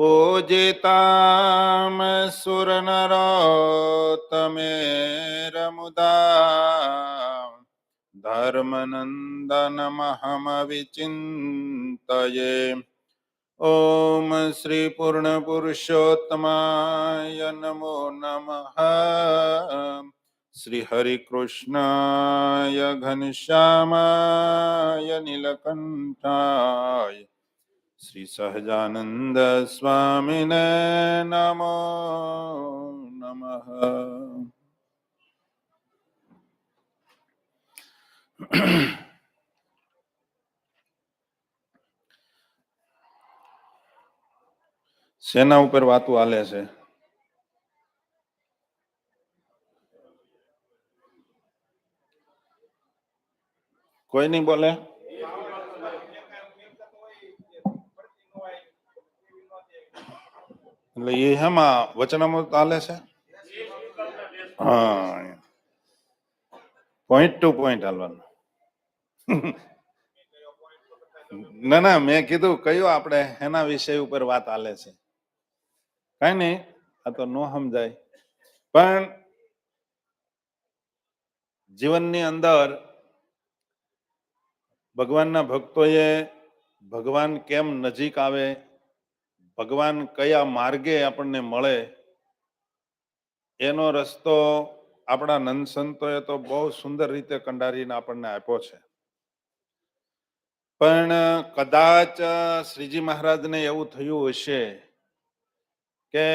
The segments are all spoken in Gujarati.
पूजितां सुरनरोत्तमेरमुदा धर्मनन्दनमहमविचिन्तये। ॐ श्री पूर्णपुरुषोत्तमाय नमो नमः। श्री हरिकृष्णाय घनश्यामाय नीलकण्ठाय श्री सहजानंद स्वामिने नमो नमः। સેના ઉપર વાતું હાલે છે? કોઈ નહીં બોલે? એટલે એ હેમાં વચનામૃત હાલે છે? હા, પોઈન્ટ ટુ પોઈન્ટ હાલવાનું. ના ના, મેં કીધું કયો આપણે એના વિષય ઉપર વાત હાલે છે. કઈ નહીં, આ તો ન સમજાય. પણ જીવનની અંદર ભગવાનના ભક્તોએ ભગવાન કેમ નજીક આવે, ભગવાન કયા માર્ગે આપણને મળે, એનો રસ્તો આપણા નંદ સંતોએ તો બહુ સુંદર રીતે કંડારીને આપણને આપ્યો છે. પણ કદાચ શ્રીજી મહારાજને એવું થયું હશે કે,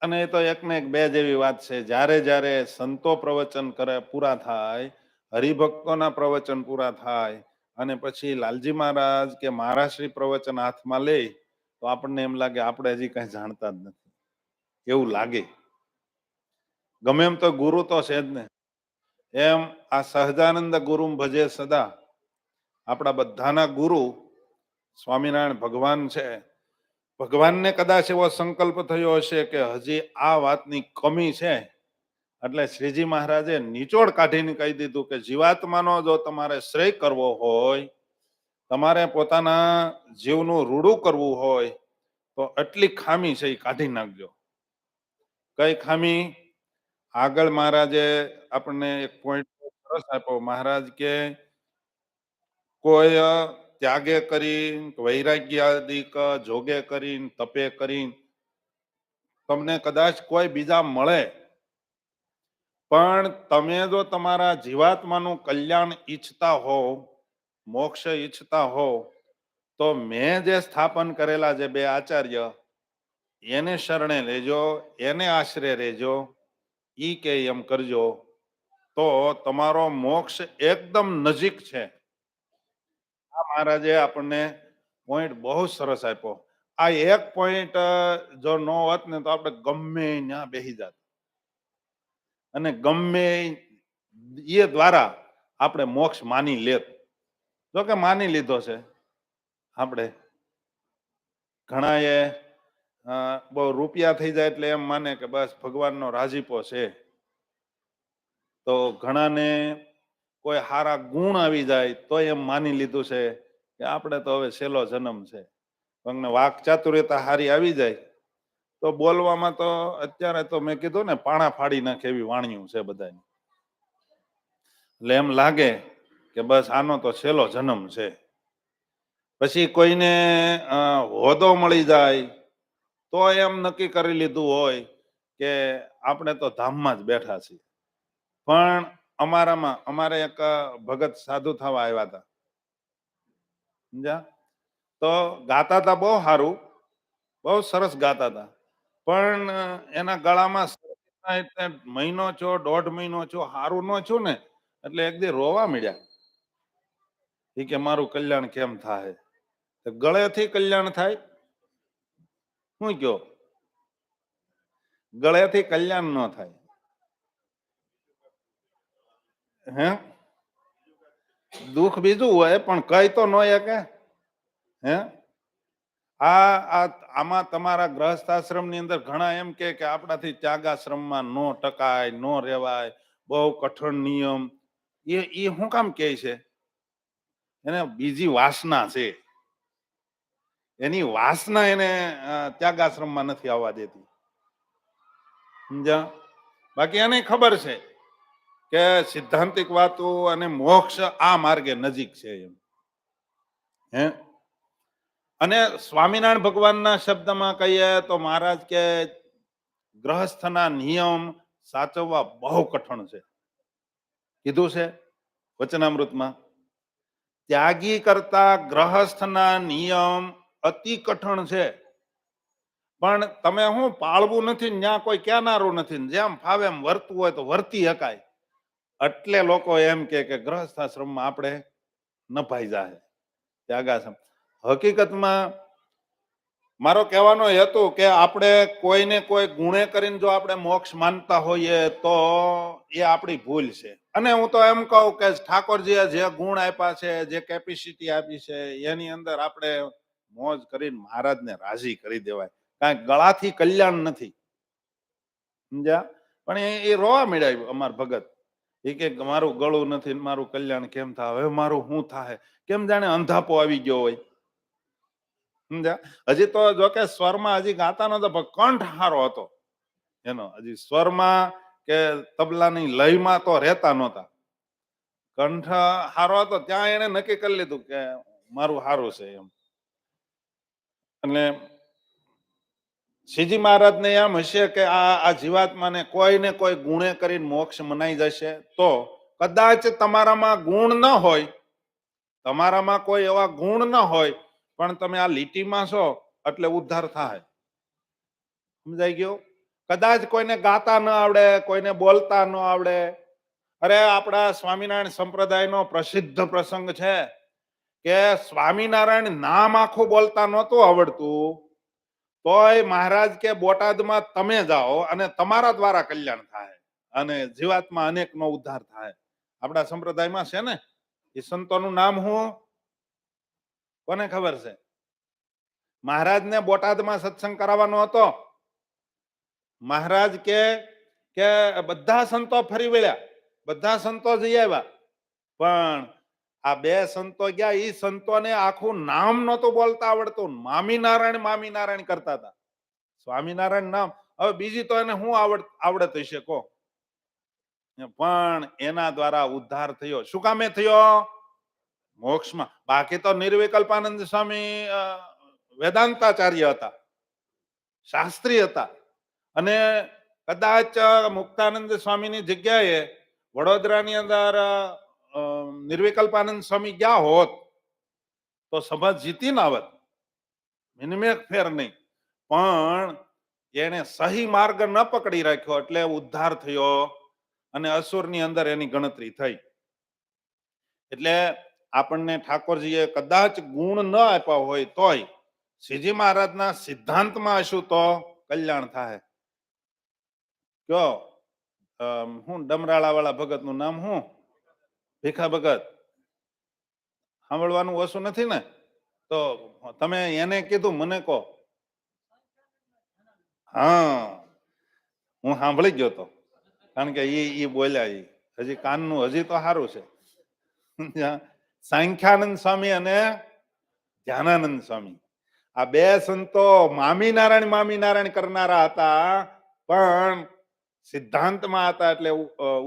અને એ તો એક ને એક બે જેવી વાત છે, જ્યારે જ્યારે સંતો પ્રવચન કરે પૂરા થાય, હરિભક્તોના પ્રવચન પૂરા થાય, અને પછી લાલજી મહારાજ કે મહારાજશ્રી પ્રવચન હાથમાં લે, તો આપણને એમ લાગે આપણે હજી કઈ જાણતા જ નથી એવું લાગે. ગમે એમ તો ગુરુ તો છે જ ને. એમ આ સહજાનંદ ગુરુ ભજે સદા, આપણા બધાના ગુરુ સ્વામિનારાયણ ભગવાન છે. ભગવાનને કદાચ એવો સંકલ્પ થયો હશે કે હજી આ વાતની કમી છે, એટલે શ્રીજી મહારાજે નિચોડ કાઢીને કહી દીધું કે જીવાત્માનો જો તમારે શ્રેય કરવો હોય, તમારે પોતાના જીવનું રૂડું કરવું હોય, તો આટલી ખામી છે એ કાઢી નાખજો. કઈ ખામી? આગળ મહારાજે આપણને એક પોઈન્ટ સરસ આપ્યો. મહારાજ કે કોઈ ત્યાગે કરીને, વૈરાગ્યાદિક જોગે કરીને, તપે કરીને તમને કદાચ કોઈ બીજા મળે, પણ તમે જો તમારા જીવાત્માનું કલ્યાણ ઈચ્છતા હોવ, મોક્ષ ઈચ્છતા હોવ, તો મેં જે સ્થાપન કરેલા જે બે આચાર્ય, એને શરણે લેજો, એને આશરે રહેજો, ઈ કે એમ કરજો, તો તમારો મોક્ષ એકદમ નજીક છે. આ મહારાજે આપણને પોઈન્ટ બહુ સરસ આપ્યો. આ એક પોઈન્ટ જો ન હોત ને તો આપણે ગમે ત્યાં બેસી જાત, અને ગમે એ દ્વારા આપણે મોક્ષ માની લેત. જો કે માની લીધો છે આપણે. ઘણા એ બહુ રૂપિયા થઈ જાય એટલે એમ માને કે બસ ભગવાનનો રાજીપો છે. તો ઘણાને કોઈ સારા ગુણ આવી જાય તો એમ માની લીધું છે કે આપણે તો હવે છેલ્લો જન્મ છે. તમને વાક ચાતુર્યતા હારી આવી જાય તો બોલવામાં તો અત્યારે તો મેં કીધું ને, પાણા ફાડી નાખે એવી વાણીયું છે બધાની. એટલે એમ લાગે કે બસ આનો તો છેલ્લો જન્મ છે. પછી કોઈને હોદ્દો મળી જાય તો એમ નક્કી કરી લીધું હોય કે આપણે તો ધામમાં જ બેઠા છીએ. પણ અમારે એક ભગત સાધુ થવા આવ્યા હતા, સમજ્યા? તો ગાતા હતા બહુ સારું, બહુ સરસ ગાતા હતા, પણ એના ગળામાં મહિનો છો, 1.5 મહિનો છો સારું ન છું ને, એટલે એક દી રોવા મળ્યા. એ કે મારું કલ્યાણ કેમ થાય? ગળેથી કલ્યાણ થાય? શું કયો? ગળેથી કલ્યાણ ન થાય. હે? દુઃખ બીજું હોય પણ કઈ તો ન કે. હે? આમાં તમારા ગ્રહસ્થાશ્રમ ની અંદર ઘણા એમ કે આપણાથી ત્યાગાશ્રમમાં નો ટકાય, નો રેવાય, બહુ કઠણ નિયમ. એ શું કામ કે છે? એને બીજી વાસના છે. એની વાસના એને ત્યાગાશ્રમમાં નથી આવવા દેતી. સમજ્યા? બાકી એને ખબર છે કે સિદ્ધાંતિક વાતો અને મોક્ષ આ માર્ગે નજીક છે એમ. હે અને સ્વામિનારાયણ ભગવાનના શબ્દમાં કહીએ તો મહારાજ કે ગ્રહસ્થના નિયમ સાચવવા બહુ કઠણ છે. કીધું છે વચનામૃતમાં, ત્યાગી કરતા ગ્રહસ્થના નિયમ અતિ કઠણ છે. પણ તમે શું પાળવું નથી, ત્યાં કોઈ કહેનારું નથી, જેમ ફાવે એમ વર્તવું હોય તો વર્તી શકાય. એટલે લોકો એમ કે ગ્રહસ્થાશ્રમમાં આપણે નભાઈ જાય ત્યાગાશ્રમ. હકીકતમાં મારો કહેવાનો હેતુ કે આપણે કોઈને કોઈ ગુણે કરીને જો આપણે મોક્ષ માનતા હોઈએ તો એ આપણી ભૂલ છે. અને હું તો એમ કહું કે ઠાકોરજીએ જે ગુણ આપ્યા છે, જે કેપેસિટી આપી છે, એની અંદર આપણે મોજ કરીને મહારાજને રાજી કરી દેવાય. કાંઈ ગળાથી કલ્યાણ નથી. સમજ્યા? પણ એ રોવા મળ્યા અમાર ભગત. એ કે મારું ગળું નથી, મારું કલ્યાણ કેમ થાય, હવે મારું શું થાય, કેમ જાણે અંધાપો આવી ગયો હોય. સમજ્યા? હજી તો જોકે સ્વરમાં હજી ગાતા નતો, પણ કંઠ હારો હતો એનો. હજી સ્વરમાં કે તબલાની લયમાં તો રહેતા નહોતા. કંઠ હારો હતો, ત્યાં એને નક્કી કરી લીધું કે મારું હારું છે એમ. અને શ્રીજી મહારાજને એમ હશે કે આ જીવાત્માને કોઈને કોઈ ગુણે કરીને મોક્ષ મનાઈ જશે, તો કદાચ તમારામાં ગુણ ન હોય, તમારામાં કોઈ એવા ગુણ ન હોય, પણ તમે આ લીટીમાં છો એટલે ઉદ્ધાર થાય. સમજાઈ ગયું? કદાચ કોઈને ગાતા ન આવડે, કોઈને બોલતા ન આવડે. અરે આપણા સ્વામિનારાયણ સંપ્રદાયનો પ્રસિદ્ધ પ્રસંગ છે કે સ્વામિનારાયણ નામ આખું બોલતા નહોતું આવડતું, તોય મહારાજ કે બોટાદમાં તમે જાઓ અને તમારા દ્વારા કલ્યાણ થાય અને જીવાત્મા અનેકનો ઉદ્ધાર થાય. આપણા સંપ્રદાયમાં છે ને. એ સંતોનું નામ શું? કોને ખબર છે? મહારાજને બોટાદમાં સત્સંગ કરાવવાનો હતો. મહારાજ કે બધા સંતો ફરી વળ્યા, બધા સંતો જઈ આવ્યા, પણ આ બે સંતો ગયા, એ સંતોને આખું નામ નહોતું બોલતા આવડતું. મામીનારાયણ કરતા હતા. સ્વામિનારાયણ નામ, હવે બીજી તો એને શું આવડત હશે કહો? પણ એના દ્વારા ઉદ્ધાર થયો. શું કામે થયો? મોક્ષમાં. બાકી તો નિર્વિકલ્પાનંદ સ્વામી વેદાંતાચાર્ય હતા, શાસ્ત્રી હતા. અને કદાચ મુક્તાનંદ સ્વામીની જગ્યાએ વડોદરાની અંદર નિર્વિકલ્પાનંદ સ્વામી ગયા હોત તો સભા જીતી ના આવત, મિનિમેક ફેર નહીં. પણ એને સહી માર્ગ ન પકડી રાખ્યો એટલે ઉદ્ધાર થયો અને અસુરની અંદર એની ગણતરી થઈ. એટલે આપણને ઠાકોરજીએ કદાચ ગુણ ન આપ્યા હોય તોય શ્રીજી મહારાજના સિદ્ધાંતમાં હશું તો કલ્યાણ થાય. કયો હું ડમરાળા વાળા ભગત નું નામ શું? ભીખા ભગત. સાંભળવાનું ઓછું નથી ને? તો તમે એને કીધું, મને કહો. હા, હું સાંભળી ગયો તો, કારણ કે એ બોલ્યા. હજી કાનનું હજી તો સારું છે. સાંખ્યાનંદ સ્વામી અને ધ્યાનાનંદ સ્વામી, આ બે સંતો મામીનારાયણ કરનારા હતા, પણ સિદ્ધાંતમાં હતા એટલે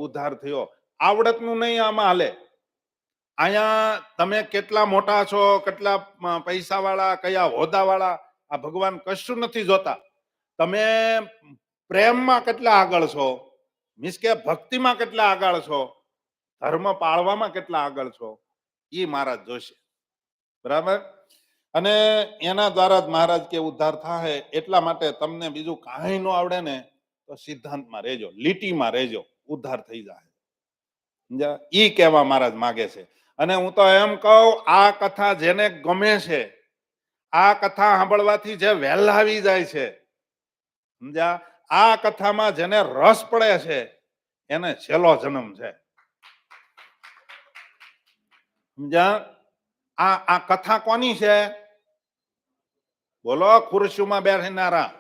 ઉદ્ધાર થયો. આવડતનું નહીં આમાં હાલે. અહીંયા તમે કેટલા મોટા છો, કેટલા પૈસા વાળા, કયા હોદ્દા વાળા, આ ભગવાન કશું નથી જોતા. તમે પ્રેમમાં કેટલા આગળ છો, મીન્સ કે ભક્તિમાં કેટલા આગળ છો, ધર્મ પાળવામાં કેટલા આગળ છો, એ મહારાજ જોશે. બરાબર? અને એના દ્વારા જ મહારાજ કે ઉદ્ધાર થાય. એટલા માટે તમને બીજું કાંઈ ન આવડે ને તો સિદ્ધાંતમાં રહેજો, લીટીમાં રહેજો, ઉદ્ધાર થઈ જાય. ઈ કહેવા મહારાજ માગે છે. અને હું તો એમ કહું, આ કથા જેને ગમે છે, આ કથા સાંભળવાથી જે વહેલાવી જાય છે, સમજ્યા? આ કથામાં જેને રસ પડે છે એને છેલ્લો જન્મ છે. સમજ્યા? આ કથા કોની છે? બોલો, ખુરશીમાં બેસનારા.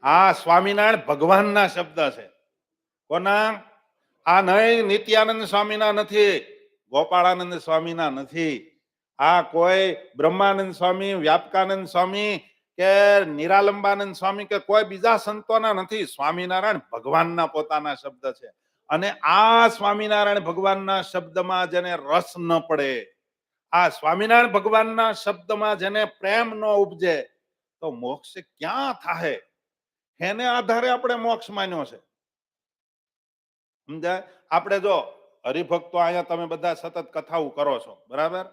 આ સ્વામિનારાયણ ભગવાનના શબ્દ છે. કોના? આ નહીં નિત્યાનંદ સ્વામીના નથી, ગોપાળાનંદ સ્વામીના નથી. આ કોઈ બ્રહ્માનંદ સ્વામી, વ્યાપકાનંદ સ્વામી કે નિરાલંબાનંદ સ્વામી કે કોઈ બીજા સંતોના નથી. સ્વામિનારાયણ ભગવાનના પોતાના શબ્દ છે. અને આ સ્વામિનારાયણ ભગવાનના શબ્દમાં જેને રસ ન પડે, આ સ્વામિનારાયણ ભગવાનના શબ્દમાં જેને પ્રેમ ન ઉપજે, તો મોક્ષ ક્યાં થાય? એને આધારે આપણે મોક્ષ માન્યો છે. સમજાય? આપણે જો હરિભક્તો અહીંયા તમે બધા સતત કથાઓ કરો છો, બરાબર?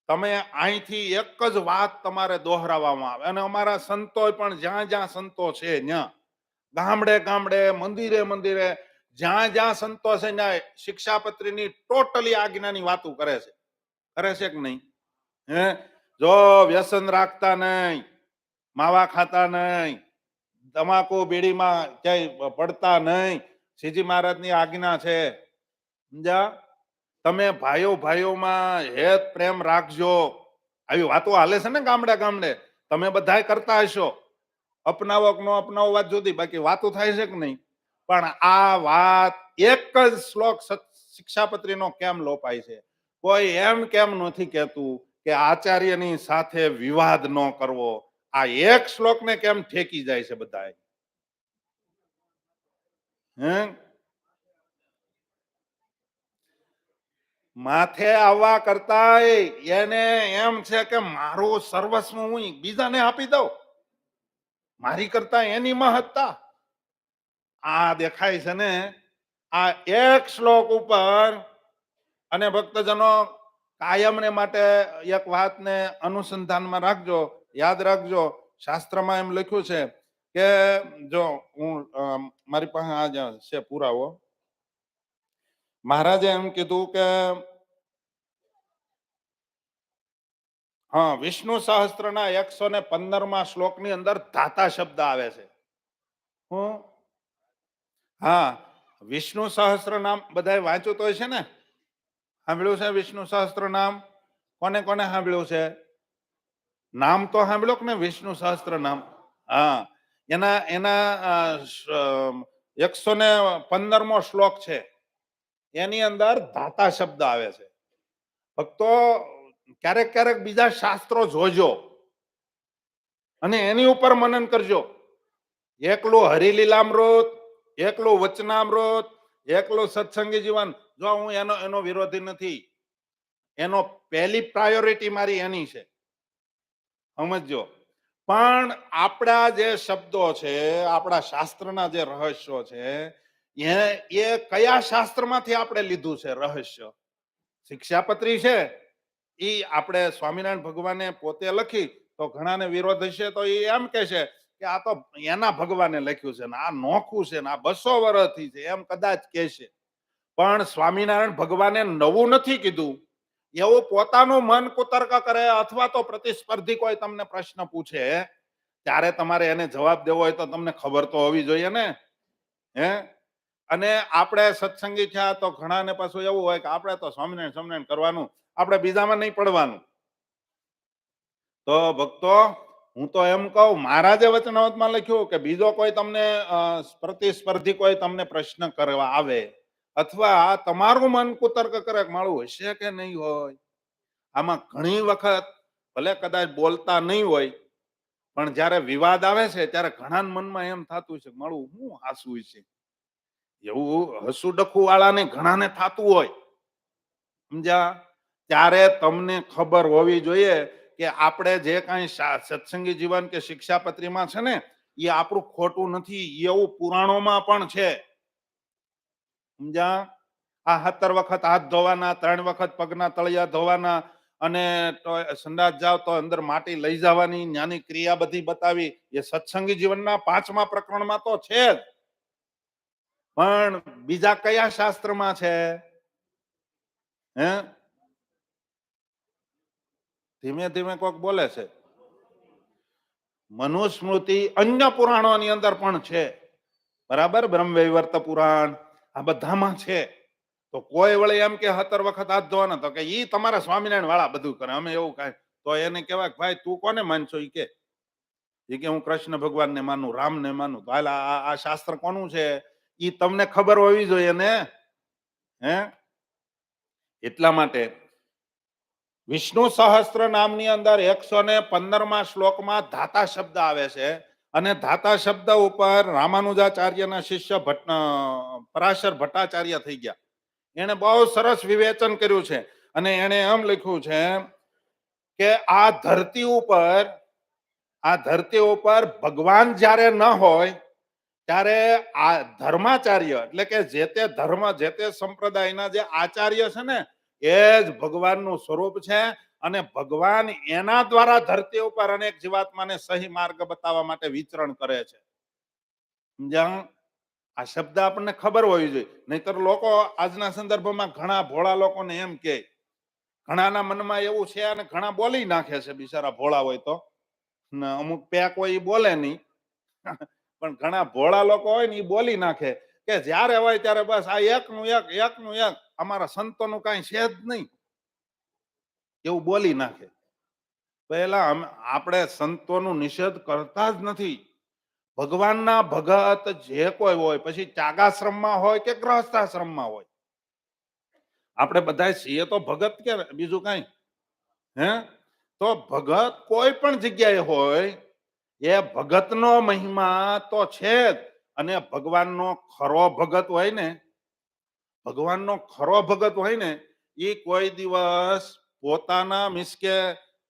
તમે અહીંથી એક જ વાત તમારે દોહરાવવામાં આવે. અને અમારા સંતો પણ જ્યાં જ્યાં સંતો છે ત્યાં, ગામડે ગામડે, મંદિરે મંદિરે, જ્યાં જ્યાં સંતો છે ત્યાં શિક્ષાપત્રીની ટોટલી આજ્ઞાની વાતો કરે છે. કરે છે કે નહીં? હે, જો વ્યસન રાખતા નહીં, માવા ખાતા નહીં, તમાકુ બીડીમાં ક્યાંય પડતા નહીં, શ્રીજી મહારાજની આજ્ઞા છે. સમજ્યા? તમે ભાઈઓ ભાઈઓમાં હેત પ્રેમ રાખજો, આવી વાતો હાલે છે ને ગામડે ગામડે. તમે બધા કરતા હશો, અપનાવો કે ન અપનાવો વાત જુદી, બાકી વાતો થાય છે કે નહીં? પણ આ વાત એક જ શ્લોક શિક્ષાપત્રીનો કેમ લોપાય છે? કોઈ એમ કેમ નથી કહેતું કે આચાર્યની સાથે વિવાદ ન કરવો? આ એક શ્લોકને કેમ ઠેકી જાય છે બધા? હે, માથે આવવા કરતા એને એમ છે કે મારું સર્વસ્વ હું બીજાને આપી દઉં, મારી કરતા એની મહત્તા. આ દેખાય છે ને આ એક શ્લોક ઉપર. અને ભક્તજનો, કાયમને માટે એક વાતને અનુસંધાનમાં રાખજો, યાદ રાખજો. શાસ્ત્રમાં એમ લખ્યું છે કે જો હું મારી પાસે આ છે પુરાવો. મહારાજે એમ કીધું કે હા, વિષ્ણુ સહસ્ત્રના 115માં શ્લોકની અંદર ધાતા શબ્દ આવે છે. હું હા, વિષ્ણુ સહસ્ત્ર નામ બધાએ વાંચ્યું તો છે ને? સાંભળ્યું છે વિષ્ણુ સહસ્ત્ર નામ? કોને કોને સાંભળ્યું છે? નામ તો સાંભળ્યો કે ને વિષ્ણુ સહસ્ત્ર નામ? હા, એના એના 115મો શ્લોક છે. એની અંદર ધાતા શબ્દ આવે છે. ભક્તો ક્યારેક ક્યારેક બીજા શાસ્ત્રો જોજો અને એની ઉપર મનન કરજો. એકલું હરિલીલામૃત, એકલું વચનામૃત, એકલું સત્સંગી જીવન, જો હું એનો વિરોધી નથી, એનો પહેલી પ્રાયોરિટી મારી એની છે, સમજો. પણ આપણા જે શબ્દો છે, આપણા શાસ્ત્રના જે રહસ્યો છે, એ કયા શાસ્ત્રમાંથી આપણે લીધું છે રહસ્ય? શિક્ષાપત્રી છે એ આપણે સ્વામિનારાયણ ભગવાને પોતે લખી, તો ઘણાને વિરોધ હશે તો એ એમ કે છે કે આ તો એના ભગવાને લખ્યું છે ને આ નોખું છે ને આ 200 વર્ષથી છે, એમ કદાચ કહેશે. પણ સ્વામિનારાયણ ભગવાને નવું નથી કીધું. એવું પોતાનું મન કુતર્ક કરે અથવા તો પ્રતિસ્પર્ધી કોઈ તમને પ્રશ્ન પૂછે ત્યારે તમારે એને જવાબ દેવો હોય તો તમને ખબર તો હોવી જોઈએ ને. હે, અને આપણે સત્સંગી થયા તો ઘણાને પાછું એવું હોય કે આપણે તો સ્વામિનારાયણ કરવાનું, આપણે બીજામાં નહીં પડવાનું. તો ભક્તો, હું તો એમ કહું, મહારાજે વચનામૃતમાં લખ્યું કે બીજો કોઈ તમને પ્રતિસ્પર્ધી કોઈ તમને પ્રશ્ન કરવા આવે અથવા તમારું મન કુતર્ક કરે, મારું હશે કે નહીં હોય, આમાં ઘણી વખત ભલે કદાચ બોલતા નહીં હોય, પણ જ્યારે વિવાદ આવે છે ત્યારે ઘણા મનમાં એમ થતું છે મારું શું હાસું છે, એવું હસુ ડખું વાળાને ઘણાને થતું હોય. સમજ્યા? ત્યારે તમને ખબર હોવી જોઈએ કે આપણે જે કાંઈ સત્સંગી જીવન કે શિક્ષાપત્રીમાં છે ને એ આપણું ખોટું નથી, એવું પુરાણોમાં પણ છે. સમજ્યા? આ 17 વખત હાથ ધોવાના, 3 વખત પગના તળિયા ધોવાના, અને સંડાસ જાવ તો અંદર માટી લઈ જવાની, જ્ઞાની ક્રિયા બધી બતાવી, એ સત્સંગી જીવનના 5મા પ્રકરણમાં તો છે જ. પણ બીજા કયા શાસ્ત્રમાં છે? હે, ધીમે ધીમે કોક બોલે છે. મનુસ્મૃતિ અન્ય પુરાણોની અંદર પણ છે, બરાબર? બ્રહ્મવૈવર્ત પુરાણ, આ બધામાં છે. તો કોઈ વળે એમ કે 17 વખત હાથ ધોવાના, તો કે ઈ તમારા સ્વામિનારાયણ વાળા બધું કરે, અમે એવું કાંઈ. તો એને કહેવાય ભાઈ તું કોને માનશો? ઈ કે હું કૃષ્ણ ભગવાનને માનું, રામને માનું. તો હાલ આ શાસ્ત્ર કોનું છે ઈ તમને ખબર હોવી જોઈએ ને. હે, એટલા માટે, વિષ્ણુ સહસ્ત્ર નામની અંદર 115માં શ્લોકમાં ધાતા શબ્દ આવે છે અને ધાતા શબ્દ ઉપર રામાનુજાચાર્યના શિષ્ય પરાશર ભટ્ટાચાર્ય થઈ ગયા. એને બહુ સરસ વિવેચન કર્યું છે અને એને એમ લખ્યું છે કે આ ધરતી ઉપર ભગવાન જ્યારે ન હોય ત્યારે આ ધર્માચાર્ય એટલે કે જે તે ધર્મ જે તે સંપ્રદાયના જે આચાર્ય છે ને એ જ ભગવાનનું સ્વરૂપ છે અને ભગવાન એના દ્વારા ધરતી ઉપર અનેક જીવાત્માને સહી માર્ગ બતાવવા માટે વિચરણ કરે છે. આ શબ્દ આપણને ખબર હોવી જોઈએ, નહીતર લોકો આજના સંદર્ભમાં ઘણા ભોળા લોકોને એમ કે ઘણાના મનમાં એવું છે અને ઘણા બોલી નાખે છે, બિચારા ભોળા હોય તો અમુક પેક હોય એ બોલે નહીં પણ ઘણા ભોળા લોકો હોય ને એ બોલી નાખે કે જ્યારે હોય ત્યારે બસ આ એકનું એક અમારા સંતોનું કઈ છે જ નહીં, એવું બોલી નાખે. પહેલા આપણે સંતોનું નિષેધ કરતા જ નથી. ભગવાનના ભગત જે કોઈ હોય, પછી ત્યાગાશ્રમમાં હોય કે ગ્રહસ્થાશ્રમમાં હોય, આપણે બધા છીએ તો ભગત કે બીજું કઈ હે? તો ભગત કોઈ પણ જગ્યાએ હોય એ ભગતનો મહિમા તો છે જ. અને ભગવાનનો ખરો ભગત હોય ને એ કોઈ દિવસ પોતાના મિસકે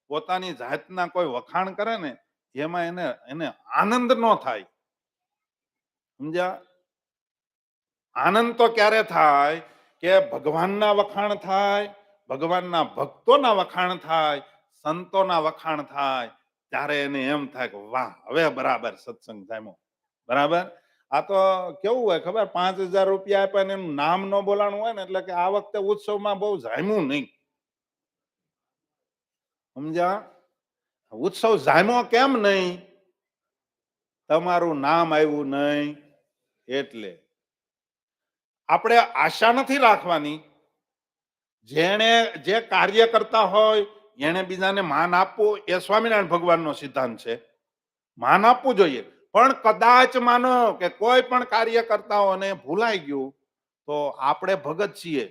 પોતાની જાતના કોઈ વખાણ કરે ને એમાં એને આનંદ ન થાય. સમજ્યા? આનંદ તો ક્યારે થાય કે ભગવાનના વખાણ થાય, ભગવાનના ભક્તોના વખાણ થાય, સંતોના વખાણ થાય, ત્યારે એને એમ થાય કે વાહ, હવે બરાબર સત્સંગ જામ્યો. બરાબર? આ તો કેવું હોય ખબર, 5,000 રૂપિયા આપ્યા ને એનું નામ ન બોલાણું હોય ને એટલે કે આ વખતે ઉત્સવમાં બહુ જામ્યું નહીં. સમજ્યા? ઉત્સવ જામ્યો કેમ નહીં? તમારું નામ આવ્યું નહીં એટલે. આપણે આશા નથી રાખવાની. જેણે જે કાર્ય કરતા હોય એને બીજાને માન આપવું એ સ્વામિનારાયણ ભગવાનનો સિદ્ધાંત છે. માન આપવું જોઈએ, પણ કદાચ માનો કે કોઈ પણ કાર્ય કરતાઓને ભૂલાઈ ગયું તો આપણે ભગત છીએ.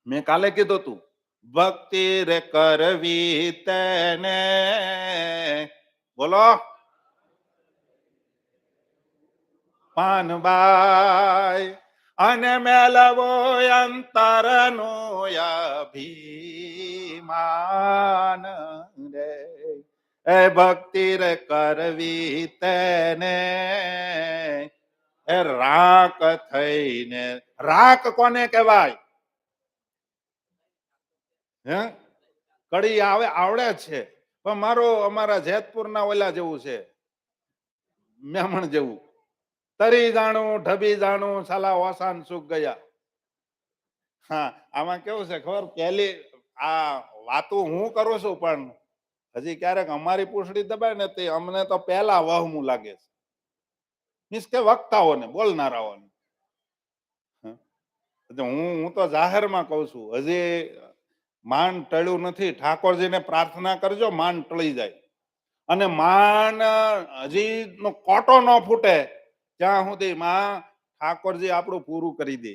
મેં કાલે કીધું તું, ભક્તિ રે કરવી તેને, બોલો પાનબાઈ, અને મેલવો અંતરનો અભિમાન રે. એ ભક્તિ રે કરવી તેને એ રાક થઈને. રાક કોને કહેવાય? હે? કડી આવડે છે પણ અમારા જેતપુરના ઓલા જેવું છે, મેમણ જેવું. તરી જાણું ઢબી જાણું સાલા ઓસાન સુખ ગયા. હા, આમાં કેવું છે ખબર, પેલી આ વાતો હું કરું છું પણ હજી ક્યારેક અમારી પૂંછડી દબાય ને તે અમને તો પહેલા વહમું લાગે છે. મીન્સ કે વક્તાઓને, બોલનારાઓને. હું તો જાહેરમાં કઉ છું, હજી માન ટળ્યું નથી. ઠાકોરજીને પ્રાર્થના કરજો માન ટળી જાય. અને માન હજી કોટો ન ફૂટે ત્યાં સુધી માં ઠાકોરજી આપણું પૂરું કરી દે.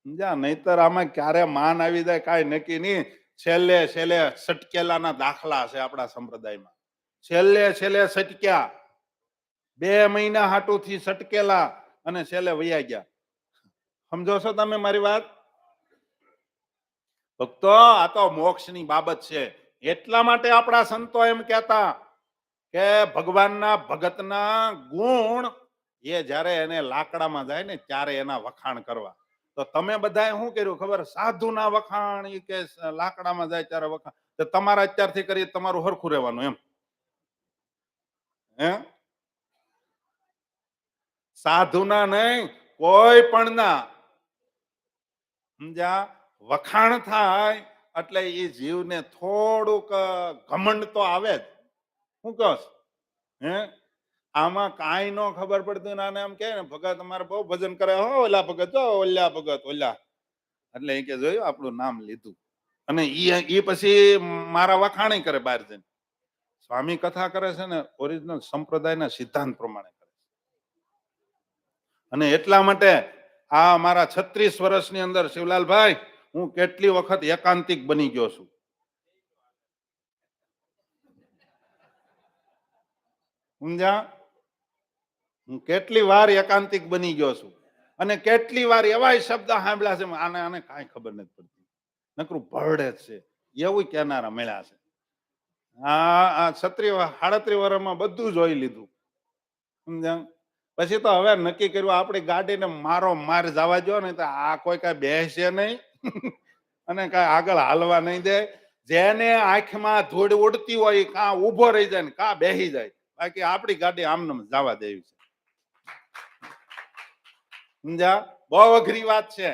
સમજ્યા? નહીતર આમાં ક્યારે માન આવી જાય કઈ નક્કી નહીં. છેલ્લે સટકેલાના દાખલા છે આપણા સંપ્રદાયમાં. છેલ્લે સટક્યા, 2 મહિના હાટુથી સટકેલા અને છેલ્લે વૈયા ગયા. સમજો છો તમે મારી વાત? ભક્તો, આ તો મોક્ષની બાબત છે. એટલા માટે આપણા સંતો એમ કહેતા કે ભગવાનના ભગતના ગુણ એ જ્યારે એને લાકડામાં જાય ને ત્યારે એના વખાણ કરવા. તો તમે બધાએ શું કર્યું ખબર? સાધુના વખાણ એ કે લાકડામાં જાય ત્યારે વખાણ. તો તમારા અત્યારથી કરી તમારું હરખું રહેવાનું એમ. હે? સાધુના નહીં, કોઈ પણ ના. સમજ્યા? વખાણ થાય એટલે એ જીવને થોડુંક ઘમંડ તો આવે જ. શું કહો? હે? આમાં કાંઈ ન ખબર પડતી નાને એમ કે ભગત અમારે બહુ ભજન કરે હો, ઓલા ભગત જો ઓલા ભગત ઓલા, એટલે એ કે જોયું આપણું નામ લીધું અને એ પછી મારા વખાણી કરે બહાર જઈને. સ્વામી કથા કરે છે ને ઓરિજિનલ સંપ્રદાયના સિદ્ધાંત પ્રમાણે કરે છે. અને એટલા માટે આ મારા 36 વર્ષની અંદર શિવલાલભાઈ હું કેટલી વખત એકાંતિક બની ગયો છું. સમજ્યા? હું કેટલી વાર એકાંતિક બની ગયો છું અને કેટલી વાર એવા શબ્દ સાંભળ્યા છે આને આને કાંઈ ખબર નથી પડતી, નકરું ભરડે જ છે એવું કહેનારા મળ્યા છે. આ 37 વર્ષમાં બધું જોઈ લીધું. સમજ્યા? પછી તો હવે નક્કી કર્યું આપણી ગાડીને મારો માર જવા દો ને તો આ કોઈ કઈ બેસે નહીં અને કઈ આગળ હાલવા નહીં દે. જેને આંખમાં ધૂળ ઉડતી હોય કાં ઉભો રહી જાય ને કાં બેસી જાય, બાકી આપણી ગાડી આમને જવા દેવી છે. સમજ્યા? બહુ અઘરી વાત છે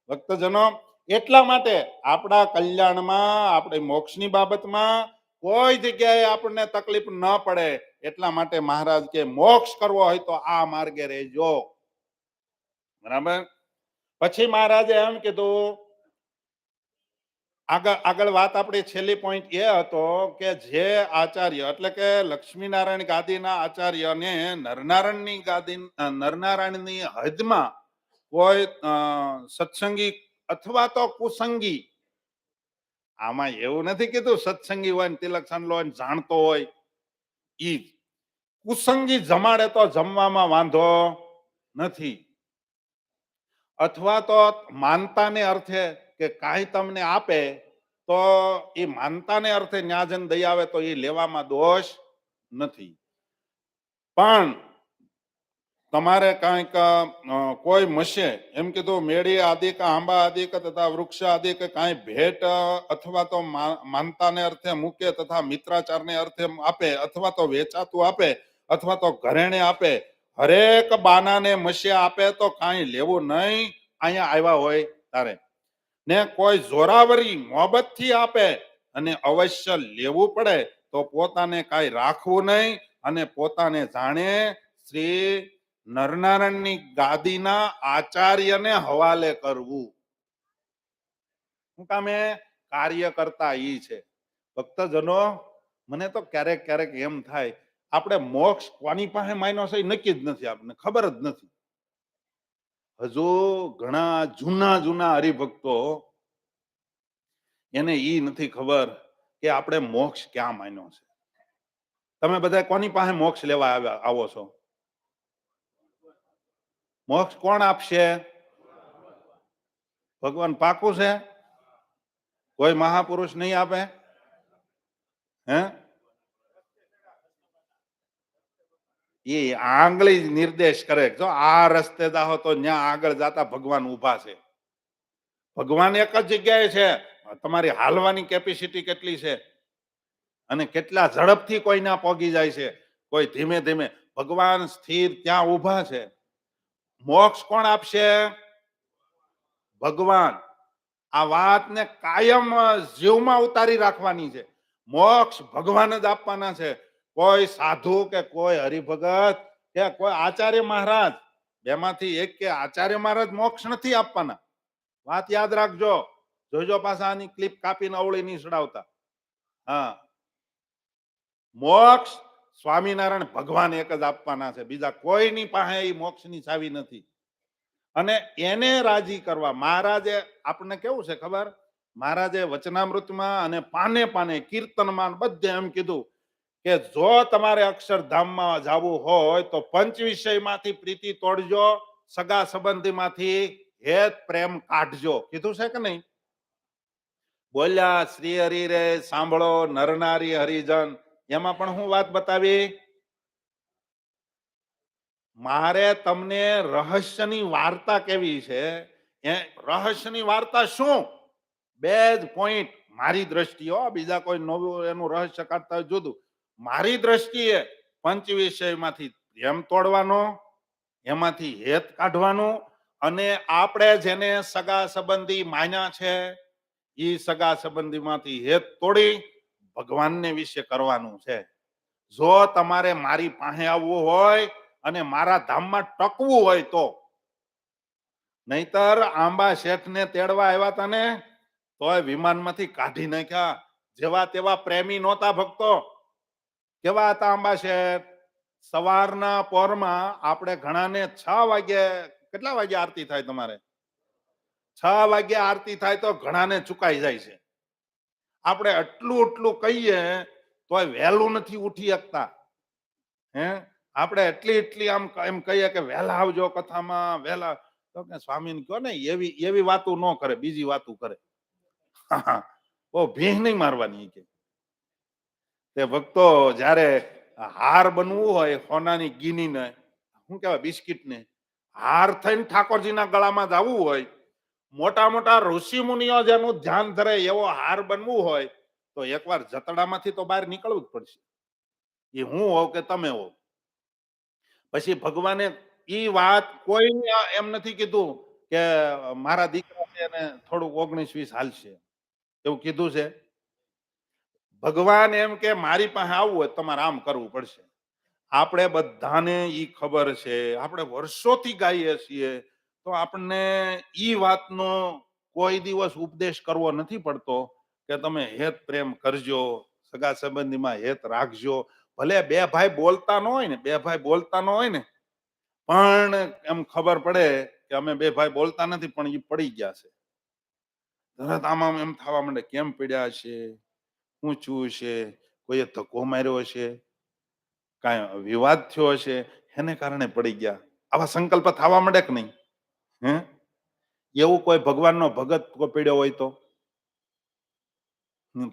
ભક્તજનો. એટલા માટે આપણા કલ્યાણમાં, આપણી મોક્ષની બાબતમાં કોઈ જગ્યાએ આપણને તકલીફ ન પડે એટલા માટે મહારાજ કે મોક્ષ કરવો હોય તો આ માર્ગે રહેજો. બરાબર. પછી મહારાજે એમ કીધું, આગળ વાત આપણી છેલ્લી પોઈન્ટ એ હતો કે જે આચાર્ય એટલે કે લક્ષ્મીનારાયણ ગાદીના આચાર્યને નરનારાયણની હદમાં કોઈ સત્સંગી અથવા તો કુસંગી, આમાં એવું નથી કીધું સત્સંગી હોય ને તિલક સાંડલો હોય જાણતો હોય, ઈ કુસંગી જમાડે તો જમવામાં વાંધો નથી, અથવા તો માનતાને અર્થે કે કાંઈ તમને આપે તો એ માનતાને અર્થે ન્યાજન દઈ આવે તો એ લેવામાં દોષ નથી. પણ તમારે કાંઈક કોઈ મશે એમ કીધું મેળી આદિક આંબા આદિક તથા વૃક્ષ આદિક કાંઈ ભેટ અથવા તો માનતાને અર્થે મૂકે તથા મિત્રાચારને અર્થે આપે અથવા તો વેચાતું આપે અથવા તો ઘરેણે આપે, હરેક બાનાને મસ્યા આપે તો કાંઈ લેવું નહીં અહીંયા આવ્યા હોય તારે. ને કોઈ જોરાવરી મોહબ્બતથી આપે અને અવશ્ય લેવું પડે તો પોતાને કાંઈ રાખવું નહીં અને પોતાને જાણે શ્રી નરનારાયણની ગાદીના આચાર્યને હવાલે કરવું. શું કામે? કાર્ય કરતા ઈ છે. ભક્તજનો, મને તો ક્યારેક ક્યારેક એમ થાય આપણે મોક્ષ કોની પાસે માન્યો છે નક્કી જ નથી, આપણને ખબર જ નથી. હજુ ઘણા જૂના જૂના હરિભક્તો એને ઈ નથી ખબર કે આપણે મોક્ષ ક્યાં માન્યો છે. તમે બધા કોની પાસે મોક્ષ લેવા આવો છો? મોક્ષ કોણ આપશે? ભગવાન પાકું છે? કોઈ મહાપુરુષ નહીં આપે? હે? એ આંગળી નિર્દેશ કરે, જો આ રસ્તે જાઓ તો ત્યાં આગળ જતા ભગવાન ઉભા છે. ભગવાન એક જ જગ્યાએ છે, તમારી હાલવાની કેપેસિટી કેટલી છે અને કેટલા ઝડપથી કોઈના પોગી જાય છે, કોઈ ધીમે ધીમે. ભગવાન સ્થિર ત્યાં ઉભા છે. મોક્ષ કોણ આપશે? ભગવાન. આ વાતને કાયમ જીવમાં ઉતારી રાખવાની છે. મોક્ષ ભગવાન જ આપવાના છે. કોઈ સાધુ કે કોઈ હરિભગત કે કોઈ આચાર્ય મહારાજ, બેમાંથી એક કે આચાર્ય મહારાજ મોક્ષ નથી આપવાના. વાત યાદ રાખજો. જોજો પાછા આની ક્લિપ કાપીને અવળી નહીં ચડાવતા. હા, મોક્ષ સ્વામિનારાયણ ભગવાન એક જ આપવાના છે, બીજા કોઈની પાસે એ મોક્ષની ચાવી નથી. અને એને રાજી કરવા મહારાજે આપણને કેવું છે ખબર? મહારાજે વચનામૃતમાં અને પાને પાને કીર્તનમાં બધે એમ કીધું કે જો તમારે અક્ષરધામમાં જવું હોય તો પંચ વિષયમાંથી પ્રીતિ તોડજો, સગા સંબંધીમાંથી હેત પ્રેમ કાઢજો. કીધું છે કે નહીં? બોલ્યા શ્રી હરિ રે સાંભળો નરનારી હરિજન. એમાં પણ હું વાત બતાવી? મારે તમને રહસ્યની વાર્તા કેવી છે, એ રહસ્યની વાર્તા શું? બે જ પોઈન્ટ મારી દ્રષ્ટિએ, બીજા કોઈ નવું એનું રહસ્ય કાઢતા હોય જુદું. મારી દ્રષ્ટિએ પંચ વિષયમાંથી પ્રેમ તોડવાનો, એમાંથી હેત કાઢવાનું, અને આપણે જેને સગા સંબંધી માન્યા છે એ સગા સંબંધીમાંથી હેત તોડી ભગવાનને વિશે કરવાનું છે. જો તમારે મારી પાસે આવવું હોય અને મારા ધામમાં ટકવું હોય તો. નહીતર આંબા શેઠને તેડવા આવ્યા હતા ને તોય વિમાનમાંથી કાઢી નાખ્યા. જેવા તેવા પ્રેમી નહોતા ભક્તો. કેવા હતા આંબા શેઠ? સવારના પોરમાં આપણે ઘણાને 6 વાગે, કેટલા વાગે આરતી થાય તમારે? 6 વાગે આરતી થાય તો ઘણાને ચુકાઈ જાય છે. આપણે આટલું કહીએ તોય વહેલું નથી ઉઠી શકતા. હે આપણે એટલી એટલી આમ એમ કહીએ કે વહેલા આવજો કથામાં વહેલા, તો કે સ્વામીને કહો ને એવી એવી વાતો ન કરે, બીજી વાતો કરે. બહુ ભીહ નહીં મારવાની કે તે ભક્તો જ્યારે હાર બનવું હોય સોનાની ગીનીને, શું કહેવાય બિસ્કિટને, હાર થઈને ઠાકોરજીના ગળામાં જવું હોય, મોટા મોટા ઋષિ મુનિઓ જેનું ધ્યાન ધરે એવો હાર બનવું હોય, તો એકવાર જતડામાંથી તો બહાર નીકળવું જ પડશે. એ હું હોવ કે તમે હોવ. પછી ભગવાને ઈ વાત કોઈને એમ નથી કીધું કે મારા દીકરા છે ને થોડુંક 19-20 હાલશે, એવું કીધું છે? ભગવાન એમ કે મારી પાસે આવવું હોય તમારે આમ કરવું પડશે. આપણે બધાને ઈ ખબર છે, આપણે વર્ષોથી ગાઈએ છીએ, તો આપણને ઈ વાતનો કોઈ દિવસ ઉપદેશ કરવો નથી પડતો કે તમે હેત પ્રેમ કરજો, સગા સંબંધીમાં હેત રાખજો. ભલે બે ભાઈ બોલતા ન હોય ને, બે ભાઈ બોલતા ન હોય ને, પણ એમ ખબર પડે કે અમે બે ભાઈ બોલતા નથી પણ એ પડી ગયા છે, તરત આમાં એમ થવા માંડે કેમ પડ્યા છે, શું છું છે, કોઈએ ધક્કો માર્યો છે, કાંઈ વિવાદ થયો હશે, એને કારણે પડી ગયા, આવા સંકલ્પ થવા માંડે કે નહીં? હે એવું કોઈ ભગવાનનો ભગત પડ્યો હોય તો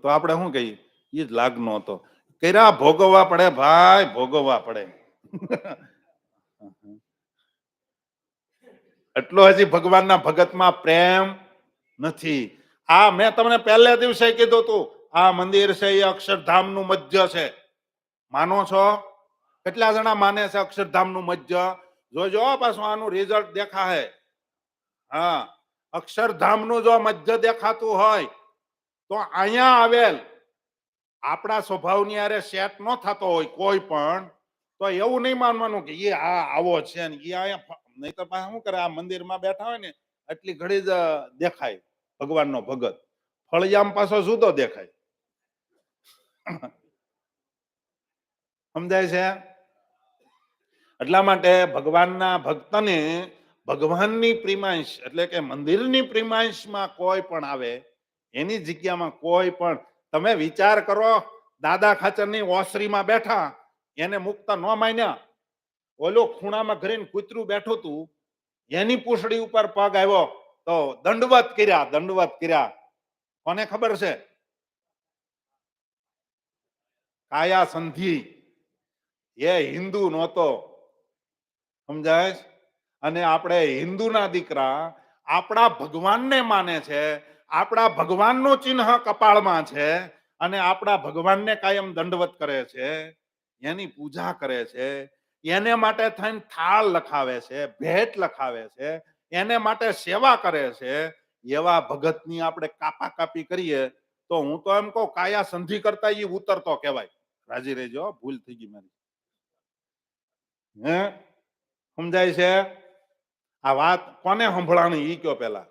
આપણે શું કહીએ? એ જ લાગનો હતો. કર્યા ભોગવવા પડે ભાઈ, ભોગવવા પડે. એટલો હજી ભગવાનના ભગતમાં પ્રેમ નથી. આ મેં તમને પહેલે દિવસે કીધું હતું, આ મંદિર છે એ અક્ષરધામનું મધ્ય છે. માનો છો? કેટલા જણા માને છે અક્ષરધામનું મધ્ય? જોજો પાછું આનું રિઝલ્ટ દેખાશે. હા, અક્ષરધામનું જો મધ્ય દેખાતું હોય તો અહીંયા આવેલ આપણા સ્વભાવની આરે સેટ ન થતો હોય કોઈ પણ, તો એવું નહીં માનવાનું કે એ આ આવો છે ને એ અહીંયા, નહીં તો પાછા શું કરે, આ મંદિરમાં બેઠા હોય ને એટલી ઘડી જ દેખાય ભગવાનનો ભગત, ફળિયામ પાછો જુદો દેખાય. સમજાય છે? એટલા માટે ભગવાનના ભક્તને ભગવાનની પ્રિમાઈશ એટલે કે મંદિરની પ્રિમાઈશમાં કોઈ પણ આવે એની જગ્યામાં કોઈ પણ, તમે વિચાર કરો, દાદા ખાચરની ઓસરીમાં બેઠા, એને મુકતા ન માન્યા, ઓલો ખૂણામાં ઘરે કૂતરું બેઠું હતું, એની પૂંછડી ઉપર પગ આવ્યો તો દંડવત કર્યા, દંડવત કર્યા. કોને ખબર છે? કાયા સંધિ. એ હિન્દુ નહોતો. સમજાય? અને આપણે હિન્દુના દીકરા આપણા ભગવાનને માને છે, આપણા ભગવાનનું ચિહ્ન કપાળમાં છે, અને આપણા ભગવાનને કાયમ દંડવત કરે છે, એની પૂજા કરે છે, એને માટે થઈને થાળ લખાવે છે, ભેટ લખાવે છે, એને માટે સેવા કરે છે. એવા ભગતની આપણે કાપા કાપી કરીએ તો હું તો એમ કહું કાયા સંધિ કરતા એ ઉતરતો કહેવાય. રાજી રહેજો, ભૂલ થઈ ગઈ મારી. હે સમજાય છે? આ વાત કોને સંભળાણી ઈ કયો પેલા?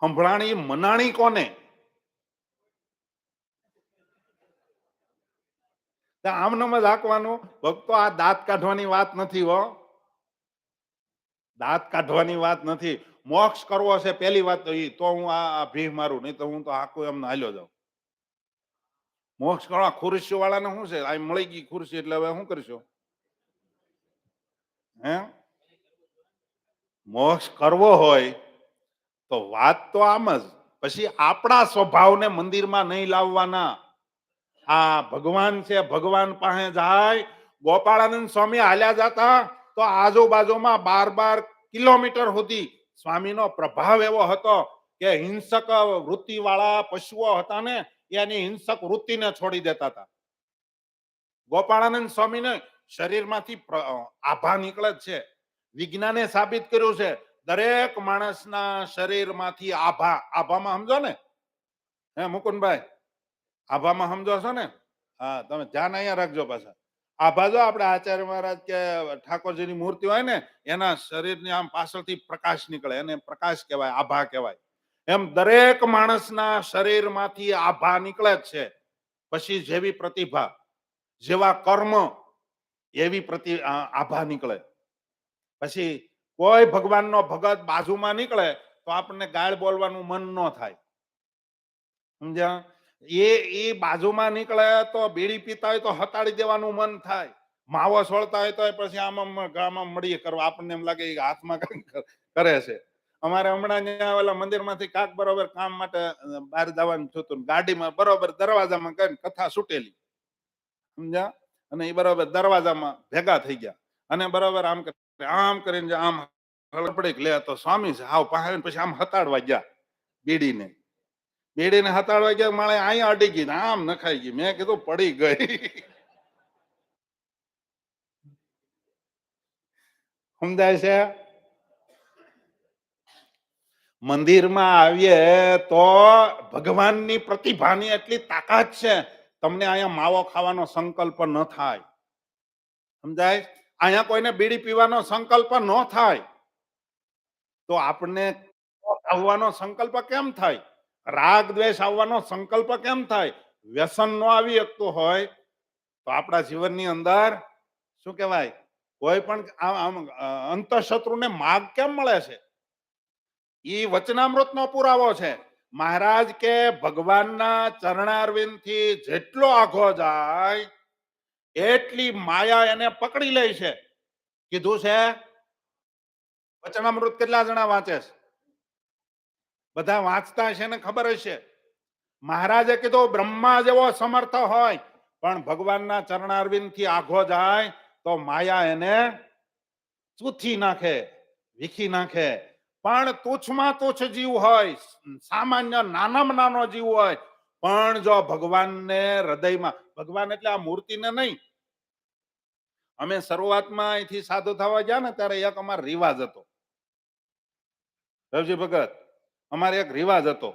સંભળાણી મનાણી કોને? આમ નમ જ આંકવાનું. ભક્તો આ દાંત કાઢવાની વાત નથી હો, દાંત કાઢવાની વાત નથી. મોક્ષ કરવો છે પેલી વાત તો ઈ, તો હું આ ભીહ મારું, નહીં તો હું તો આખું એમને હાલ્યો જાઉં. મોક્ષ કરવા ખુરશીઓ વાળાને શું છે, આ મળી ગઈ ખુરશી એટલે હવે શું કરશો? હે મોક્ષ કરવો હોય તો વાત તો આમ જ. પછી આપણા સ્વભાવને મંદિરમાં નહીં લાવવાના. આ ભગવાન છે, ભગવાન પાસે જાય. ગોપાળાનંદ સ્વામી હાલ્યા જતા તો આજુબાજુમાં 12 કિલોમીટર સુધી સ્વામીનો પ્રભાવ એવો હતો કે હિંસક વૃત્તિ વાળા પશુઓ હતા ને, એની હિંસક વૃત્તિને છોડી દેતા હતા. ગોપાળાનંદ સ્વામીને શરીરમાંથી આભા નીકળે જ છે. વિજ્ઞાને સાબિત કર્યું છે, દરેક માણસના શરીરમાંથી આભા, આભામાં સમજો ને હે મુકુંદભાઈ? આભામાં સમજો છો ને? હા, તમે ધ્યાન અહીંયા રાખજો. પાછા આભા જો આપણે આચાર્ય મહારાજ કે ઠાકોરજીની મૂર્તિ હોય ને, એના શરીરની આમ પાછળથી પ્રકાશ નીકળે, એને પ્રકાશ કહેવાય, આભા કહેવાય. એમ દરેક માણસના શરીરમાંથી આભા નીકળે જ છે. પછી જેવી પ્રતિભા, જેવા કર્મ, એવી આભા નીકળે. પછી કોઈ ભગવાનનો ભગત બાજુમાં નીકળે તો આપણને ગાળ બોલવાનું મન ન થાય. સમજ્યા? એ બાજુમાં નીકળે તો બીડી પીતા હોય તો હતાડી દેવાનું મન થાય, માવો છોડતા હોય તો પછી આમ ગામમાં મળીએ કરવા, આપણને એમ લાગે હાથમાં કંઈક કરે છે. અમારે હમણાં ત્યાં ઓલા મંદિરમાંથી કાક બરોબર કામ માટે બહાર જવાનું થતું, ગાડીમાં બરોબર દરવાજામાં કઈ કથા છૂટેલી, સમજ્યા? અને એ બરોબર દરવાજામાં ભેગા થઈ ગયા અને બરોબર આમ કરીને આમ હળપડી લે તો સ્વામી છે હાવ પાસે, પછી આમ હતાડવા ગયા બીડીને, બીડીને હતાડવા ગયા, માળે અહીંયા અડી ગઈ, આમ નખાઈ ગઈ. મેં કીધું પડી ગઈ. સમજાય છે? મંદિરમાં આવીએ તો ભગવાનની પ્રતિભાની એટલી તાકાત છે, તમને અહીંયા માવો ખાવાનો સંકલ્પ ન થાય. સમજાય? અહીંયા કોઈને બીડી પીવાનો સંકલ્પ ન થાય તો આપણને આવવાનો સંકલ્પ કેમ થાય? રાગ દ્વેષ આવવાનો સંકલ્પ કેમ થાય? વ્યસન ન આવી શકતું હોય તો આપણા જીવનની અંદર શું કહેવાય, કોઈ પણ અંતઃશત્રુને માર્ગ કેમ મળે છે? એ વચનામૃતનો પુરાવો છે. મહારાજ કે ભગવાનના ચરણારવિંદ થી જેટલો આઘો જાય એટલી માયા એને પકડી લે છે. કીધું છે. વચનામૃત કેટલા જણા વાંચે છે? બધા વાંચતા છે ને ખબર હશે. મહારાજે કીધું બ્રહ્મા જેવો સમર્થ હોય પણ ભગવાનના ચરણારવિંદ થી આઘો જાય તો માયા એને ચૂથી નાખે, વીખી નાખે. પણ તુચ્છમાં તુચ્છ જીવ હોય, સામાન્ય નાનામાં નાનો જીવ હોય, પણ જો ભગવાનને હૃદયમાં, ભગવાન એટલે આ મૂર્તિને નહીં, અમે શરૂઆતમાં અહીંથી સાધુ થવા ગયા ને ત્યારે એક અમારો રિવાજ હતો, રવજી ભગત, અમારે એક રિવાજ હતો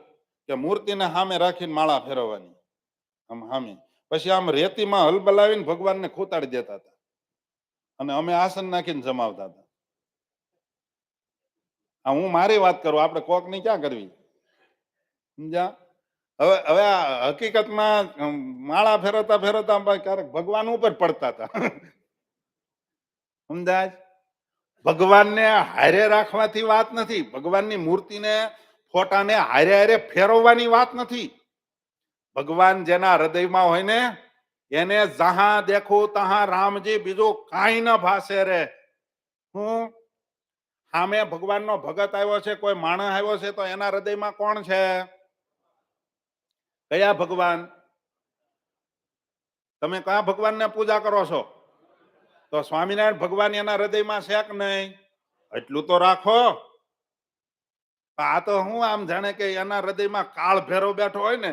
કે મૂર્તિને સામે રાખીને માળા ફેરવવાની, આમ સામે, પછી આમ રેતીમાં હલબલાવીને ભગવાનને ખોતાડી દેતા હતા અને અમે આસન નાખીને જમાવતા હતા. હું મારી વાત કરું, આપણે કોકની ક્યાં કરવી, સમજ્યા? હવે હવે હકીકતમાં માળા ફેરવતા ફેરવતા ક્યારેક ભગવાન ઉપર પડતા હતા. સમજાય? ભગવાનને હારે રાખવાથી વાત નથી, ભગવાનની મૂર્તિને ફોટાને હારે હારે ફેરવવાની વાત નથી. ભગવાન જેના હૃદયમાં હોય ને એને જહાં દેખું તહાં રામજી, બીજું કાંઈ ન ભાસે રે. હું સામે ભગવાનનો ભગત આવ્યો છે, કોઈ માણસ આવ્યો છે તો એના હૃદયમાં કોણ છે? કયા ભગવાન? તમે કયા ભગવાનને પૂજા કરો છો? તો સ્વામિનારાયણ ભગવાન એના હૃદયમાં છે કે નહીં? એટલું તો રાખો. આ તો હું આમ જાણે કે એના હૃદયમાં કાળ ભેરો બેઠો હોય ને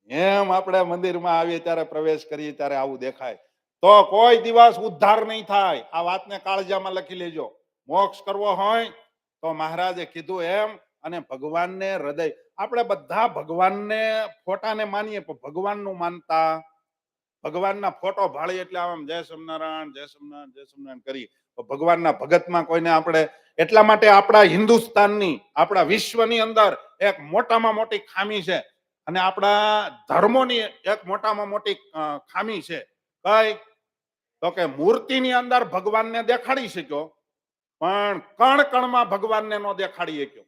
એમ આપણે મંદિરમાં આવીએ ત્યારે, પ્રવેશ કરીએ ત્યારે આવું દેખાય તો કોઈ દિવસ ઉદ્ધાર નહીં થાય. આ વાતને કાળજામાં લખી લેજો. મોક્ષ કરવો હોય તો મહારાજે કીધું એમ, અને ભગવાનને હૃદય, આપણે બધા ભગવાનને ફોટાને માનીએ પણ ભગવાનનું માનતા, ભગવાનના ફોટો ભાળી એટલે આમ જય સ્વામિનારાયણ, જય સ્વામિનારાયણ, જય સ્વામિનારાયણ કરી, ભગવાનના ભગતમાં કોઈને આપણે, એટલા માટે આપણા હિન્દુસ્તાનની, આપણા વિશ્વની અંદર એક મોટામાં મોટી ખામી છે, અને આપણા ધર્મોની એક મોટામાં મોટી ખામી છે. કઈ? તો કે મૂર્તિની અંદર ભગવાનને દેખાડી શક્યો પણ કણ કણમાં ભગવાનને ન દેખાડી શક્યો.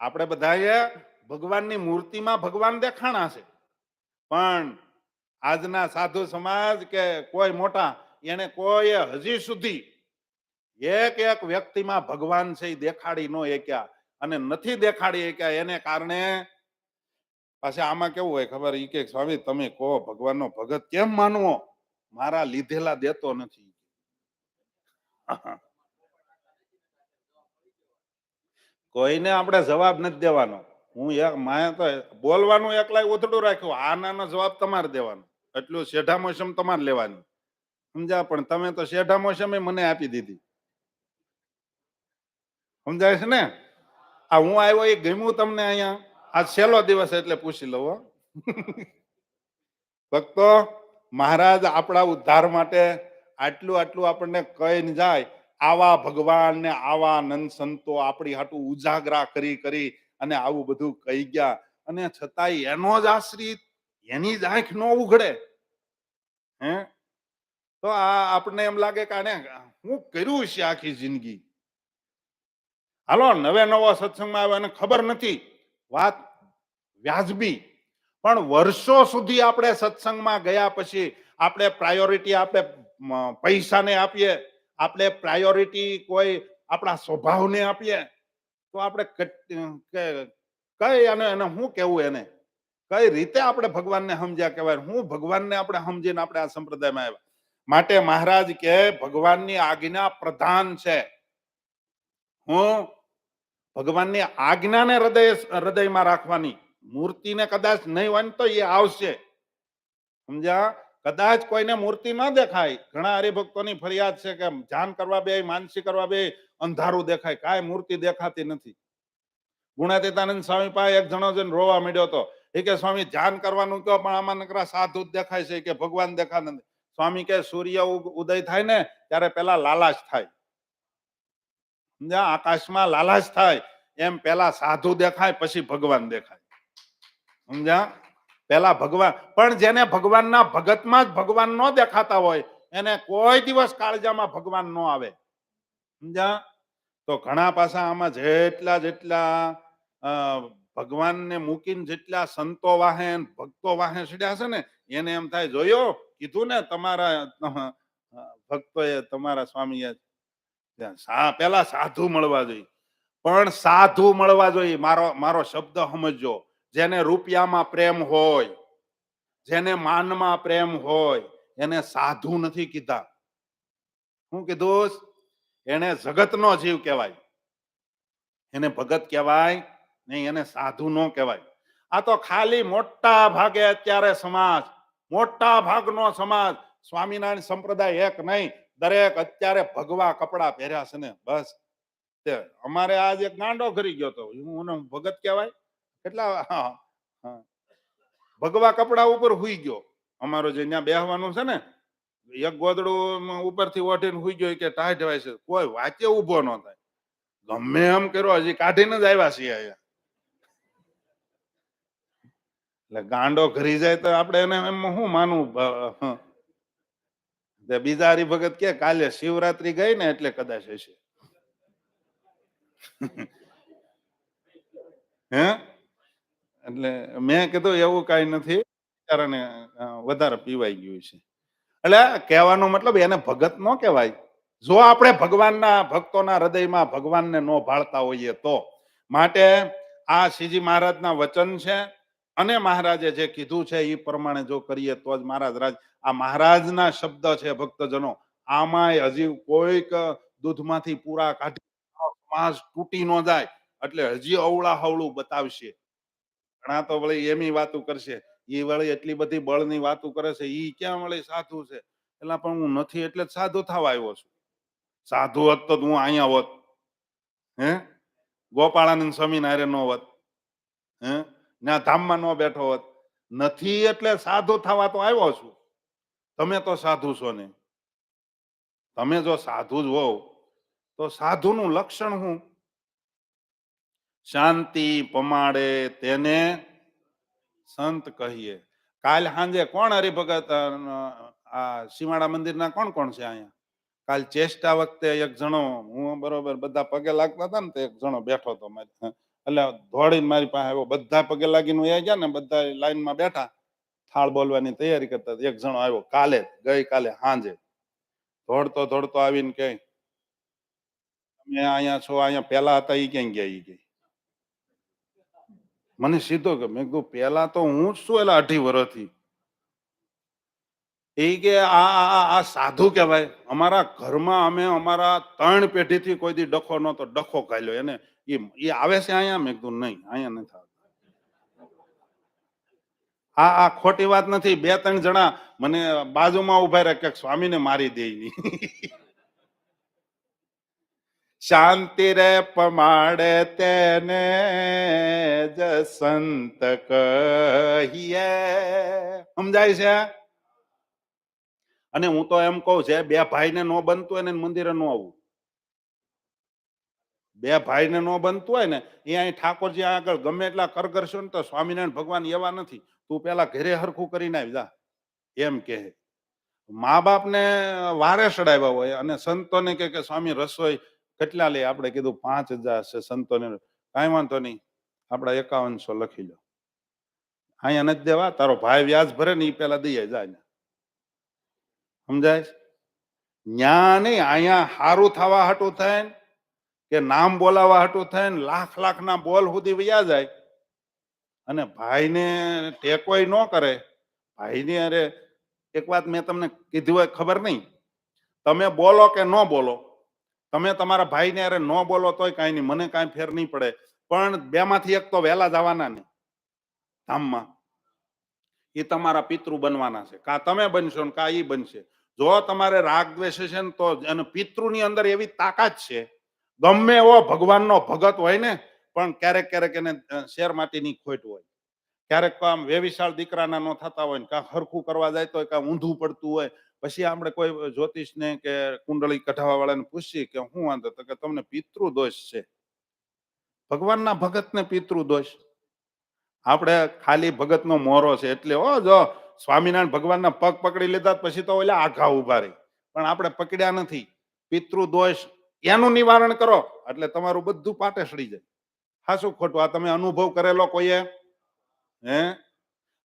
આપણે બધાએ ભગવાનની મૂર્તિમાં ભગવાન દેખાણા છે પણ આજના સાધુ સમાજ કે કોઈ મોટા, એને કોઈ હજી સુધી એક એક વ્યક્તિમાં ભગવાન છે એ દેખાડી ન શક્યા, અને નથી દેખાડી શક્યા એને કારણે પાછા આમાં કેવું હોય ખબર? એ કે સ્વામી તમે કહો ભગવાનનો ભગત કેમ માનવો, મારા લીધેલા દેતો નથી. કોઈને આપણે જવાબ નથી દેવાનો. હું એક માયા તો બોલવાનું એકલાય ઉથડું રાખ્યું, આનાનો જવાબ તમારે દેવાનો, એટલું શેઢા મોસમ તમારે લેવાની, સમજ્યા? પણ તમે તો શેઢા મોસમે મને આપી દીધી, સમજાય છે ને? આ હું આવ્યો એ ગમ્યું તમને? અહીંયા આજ છેલ્લો દિવસ એટલે પૂછી લઉં. ભક્તો, મહારાજ આપણા ઉદ્ધાર માટે આટલું આટલું આપણને કહીને જાય. આવા ભગવાન ને આવા નંદ સંતો આપણી હાટું ઉજાગરા કરી કરી અને આવું બધું કહી ગયા, અને છતાંય એનો જ આશ્રિત, એની જ આંખ ન ઉઘડે. હે? તો આ આપણને એમ લાગે કે આને હું કર્યું છે આખી જિંદગી. હાલો નવે નવો સત્સંગમાં આવ્યો, એને ખબર નથી વાત વ્યાજબી. પણ વર્ષો સુધી આપણે સત્સંગમાં ગયા પછી આપણે પ્રાયોરિટી આપણે પૈસાને આપીએ, આપણે પ્રાયોરિટી કોઈ આપણા સ્વભાવને આપીએ, તો આપણે કઈ અને શું કેવું એને, કઈ રીતે આપણે ભગવાનને સમજ્યા કહેવાય, હું ભગવાનને આપણે સમજીને આપણે આ સંપ્રદાયમાં આવ્યા. માટે મહારાજ કે ભગવાનની આજ્ઞા પ્રધાન છે. હું ભગવાનની આજ્ઞાને હૃદયમાં રાખવાની. મૂર્તિને કદાચ નહીં હોય તો એ આવશે, સમજ્યા. કદાચ કોઈને મૂર્તિ ન દેખાય, ઘણા હરિભક્તોની ફરિયાદ છે કે ધ્યાન કરવા બે, માનસી કરવા બે, અંધારું દેખાય, કાંઈ મૂર્તિ દેખાતી નથી. ગુણાતીતાનંદ સ્વામી પાસે એક જણો જઈને રોવા માંડ્યો હતો. એ કે સ્વામી ધ્યાન કરવાનું કહો પણ આમાં નકરા સાધુ જ દેખાય છે કે ભગવાન દેખાતા નથી. સ્વામી કે સૂર્ય ઉદય થાય ને ત્યારે પેલા લાલાશ થાય, સમજ્યા. આકાશમાં લાલાશ થાય એમ પેલા સાધુ દેખાય પછી ભગવાન દેખાય, સમજ્યા. પેલા ભગવાન, પણ જેને ભગવાનના ભગતમાં જ ભગવાન ન દેખાતા હોય એને કોઈ દિવસ કાળજામાં ભગવાન ન આવે, સમજ્યા. તો ઘણા પાછા આમાં જેટલા ભગવાનને મૂકીને જેટલા સંતો વાહે ભક્તો વાહે ચડ્યા છે ને એને એમ થાય, જોયો કીધું ને તમારા ભક્તોએ, તમારા સ્વામીએ પેલા સાધુ મળવા જોઈએ. પણ સાધુ મળવા જોઈએ, મારો શબ્દ સમજો. જેને રૂપિયામાં પ્રેમ હોય, જેને માનમાં પ્રેમ હોય એને સાધુ નથી કીધા. શું કીધું? એને જગતનો જીવ કહેવાય, એને ભગત કહેવાય નહીં, એને સાધુ ન કહેવાય. આ તો ખાલી મોટા ભાગે અત્યારે સમાજ, મોટા ભાગનો સમાજ, સ્વામિનારાયણ સંપ્રદાય એક નહીં, દરેક અત્યારે ભગવા કપડા પહેર્યા છે ને બસ. અમારે આજ એક ગાંડો કરી ગયો હતો, હું ભગત કહેવાય, કેટલા ભગવા કપડા ઉપર હુઈ ગયો. અમારો જે ત્યાં બેહવાનું છે ને, એક ગોદડું ઉપરથી ઓઢીને હુઈ ગયો કે ટાઢ હોય છે, કોઈ વાંચે ઉભો ન થાય. ગમે એમ કર્યો હજી કાઢીને જ આવ્યા છીએ અહીંયા. એટલે ગાંડો ઘરી જાય તો આપણે એને એમ શું માનવું. બીજા હરિભગત કે કાલે શિવરાત્રી ગઈ ને એટલે કદાચ હશે. હે એટલે મેં કીધું એવું કઈ નથી, કારણે વધારે પીવાઈ ગયું છે. એટલે કહેવાનો મતલબ એને ભગત ન કહેવાય. જો આપણે ભગવાનના ભક્તોના હૃદયમાં ભગવાનને ન ભાળતા હોઈએ તો. માટે આ શ્રીજી મહારાજના વચન છે અને મહારાજે જે કીધું છે એ પ્રમાણે જો કરીએ તો જ મહારાજ રાજ. આ મહારાજના શબ્દ છે ભક્તજનો, આમાં હજી કોઈક દૂધમાંથી પૂરા કાઢી માસ તૂટી ન જાય એટલે હજી અવળા હવળું બતાવશે. ઘણા તો વળી એમી વાતું કરશે, એ વળી એટલી બધી બળની વાતું કરે છે, ઈ ક્યાં વળી સાધુ છે. એટલે પણ હું નથી એટલે જ સાધુ થવા આવ્યો છું. સાધુ હોત તો હું અહીંયા હોત, હે ગોપાળાનંદ સ્વામી નારે નો હોત, હે ના ધામમાં ન બેઠો હોત. નથી એટલે સાધુ થવા તો આવ્યો છું. તમે તો સાધુ છો ને. તમે જો સાધુ જ હોવ તો સાધુનું લક્ષણ શું? શાંતિ પમાડે તેને સંત કહીએ. કાલ સાંજે કોણ હરિભગત આ સીમાડા મંદિરના કોણ કોણ છે અહીંયા? કાલ ચેષ્ટા વખતે એક જણો, હું બરોબર બધા પગે લાગતા હતા ને, તો એક જણો બેઠો હતો એટલે દોડીને મારી પાસે આવ્યો. બધા પગે લાગીને એ ગયા ને, બધા લાઈનમાં બેઠા થાળ બોલવાની તૈયારી કરતા. એક જણો આવ્યો કાલે, ગઈકાલે સાંજે દોડતો દોડતો આવીને કે તમે અહીંયા છો, અહીંયા પેલા હતા એ ક્યાં ગયા? એ કે મને સીધો કે મેં કીધું પેલા તો હું જ છું, એટલે 2.5 વર્ષથી. એ કે આ સાધુ કહેવાય. અમારા ઘરમાં અમે અમારા 3 પેઢીથી કોઈ દી ડખો નતો, ડખો કાઢ્યો એને. એ આવે છે અહીંયા? મેં કીધું નહીં, અહીંયા નથી આવતા. આ ખોટી વાત નથી. 2-3 જણા મને બાજુમાં ઉભા રહે કે સ્વામીને મારી દે. શાંતિ રે પમાડે તેને જ સંત કહીએ, સમજાય છે? અને હું તો એમ કહું છે, 2 ભાઈને ન બનતું હોય ને મંદિરે ન આવવું. 2 ભાઈને ન બનતું હોય ને એ અહીં ઠાકોરજી આગળ ગમે એટલા કર કરશો ને તો સ્વામિનારાયણ ભગવાન એવા નથી. તું પેલા ઘરે હરખું કરીને આવી જા, એમ કે. મા બાપને વારે ચડાવ્યા હોય અને સંતોને કે સ્વામી રસોઈ કેટલા લે? આપણે કીધું 5,000 છે સંતોને. કાંઈ વાંધો નહીં, આપડા 5100 લખી લો. અહીંયા નથી દેવા, તારો ભાઈ વ્યાજ ભરે ને એ પેલા દઈ જાય. સમજાય? ન્યા નહીં, અહીંયા સારું થવા હાટું થાય કે નામ બોલાવા હાટું થાય ને લાખ ના બોલ સુધી વયા જાય અને ભાઈને ટેકોય ન કરે. ભાઈની અરે એક વાત મેં તમને કીધી હોય ખબર નહીં, તમે બોલો કે ન બોલો, તમે તમારા ભાઈને અરે ન બોલો તોય કાંઈ નહીં, મને કાંઈ ફેર નહીં પડે, પણ બેમાંથી એક તો વહેલા જવાના નહીં ધામમાં. એ તમારા પિતૃ બનવાના છે, કા તમે બનશો ને કા એ બનશે. જો તમારે રાગ દ્વેષ છે ને તો અને પિતૃની અંદર એવી તાકાત છે, ગમે એવો ભગવાનનો ભગત હોય ને પણ ક્યારેક ક્યારેક એને શેર માટીની ખોટ હોય, ક્યારેક આમ વેવિશાળ દીકરાના ન થતા હોય ને કાં હરખું કરવા જાય તો કાં ઊંધું પડતું હોય. પછી આપણે કોઈ જ્યોતિષને કે કુંડળી કઢાવા વાળાને પૂછીએ કે શું વાંધો, તો કે તમને પિતૃ દોષ છે. ભગવાનના ભગતને પિતૃ દોષ? આપણે ખાલી ભગતનો મોરો છે એટલે જો સ્વામિનારાયણ ભગવાનના પગ પકડી લીધા પછી તો ઓલા આઘા ઉભા રહી, પણ આપણે પકડ્યા નથી. પિતૃ દોષ એનું નિવારણ કરો એટલે તમારું બધું પાટે સડી જાય. હાશું ખોટું? આ તમે અનુભવ કરેલો કોઈએ? હે?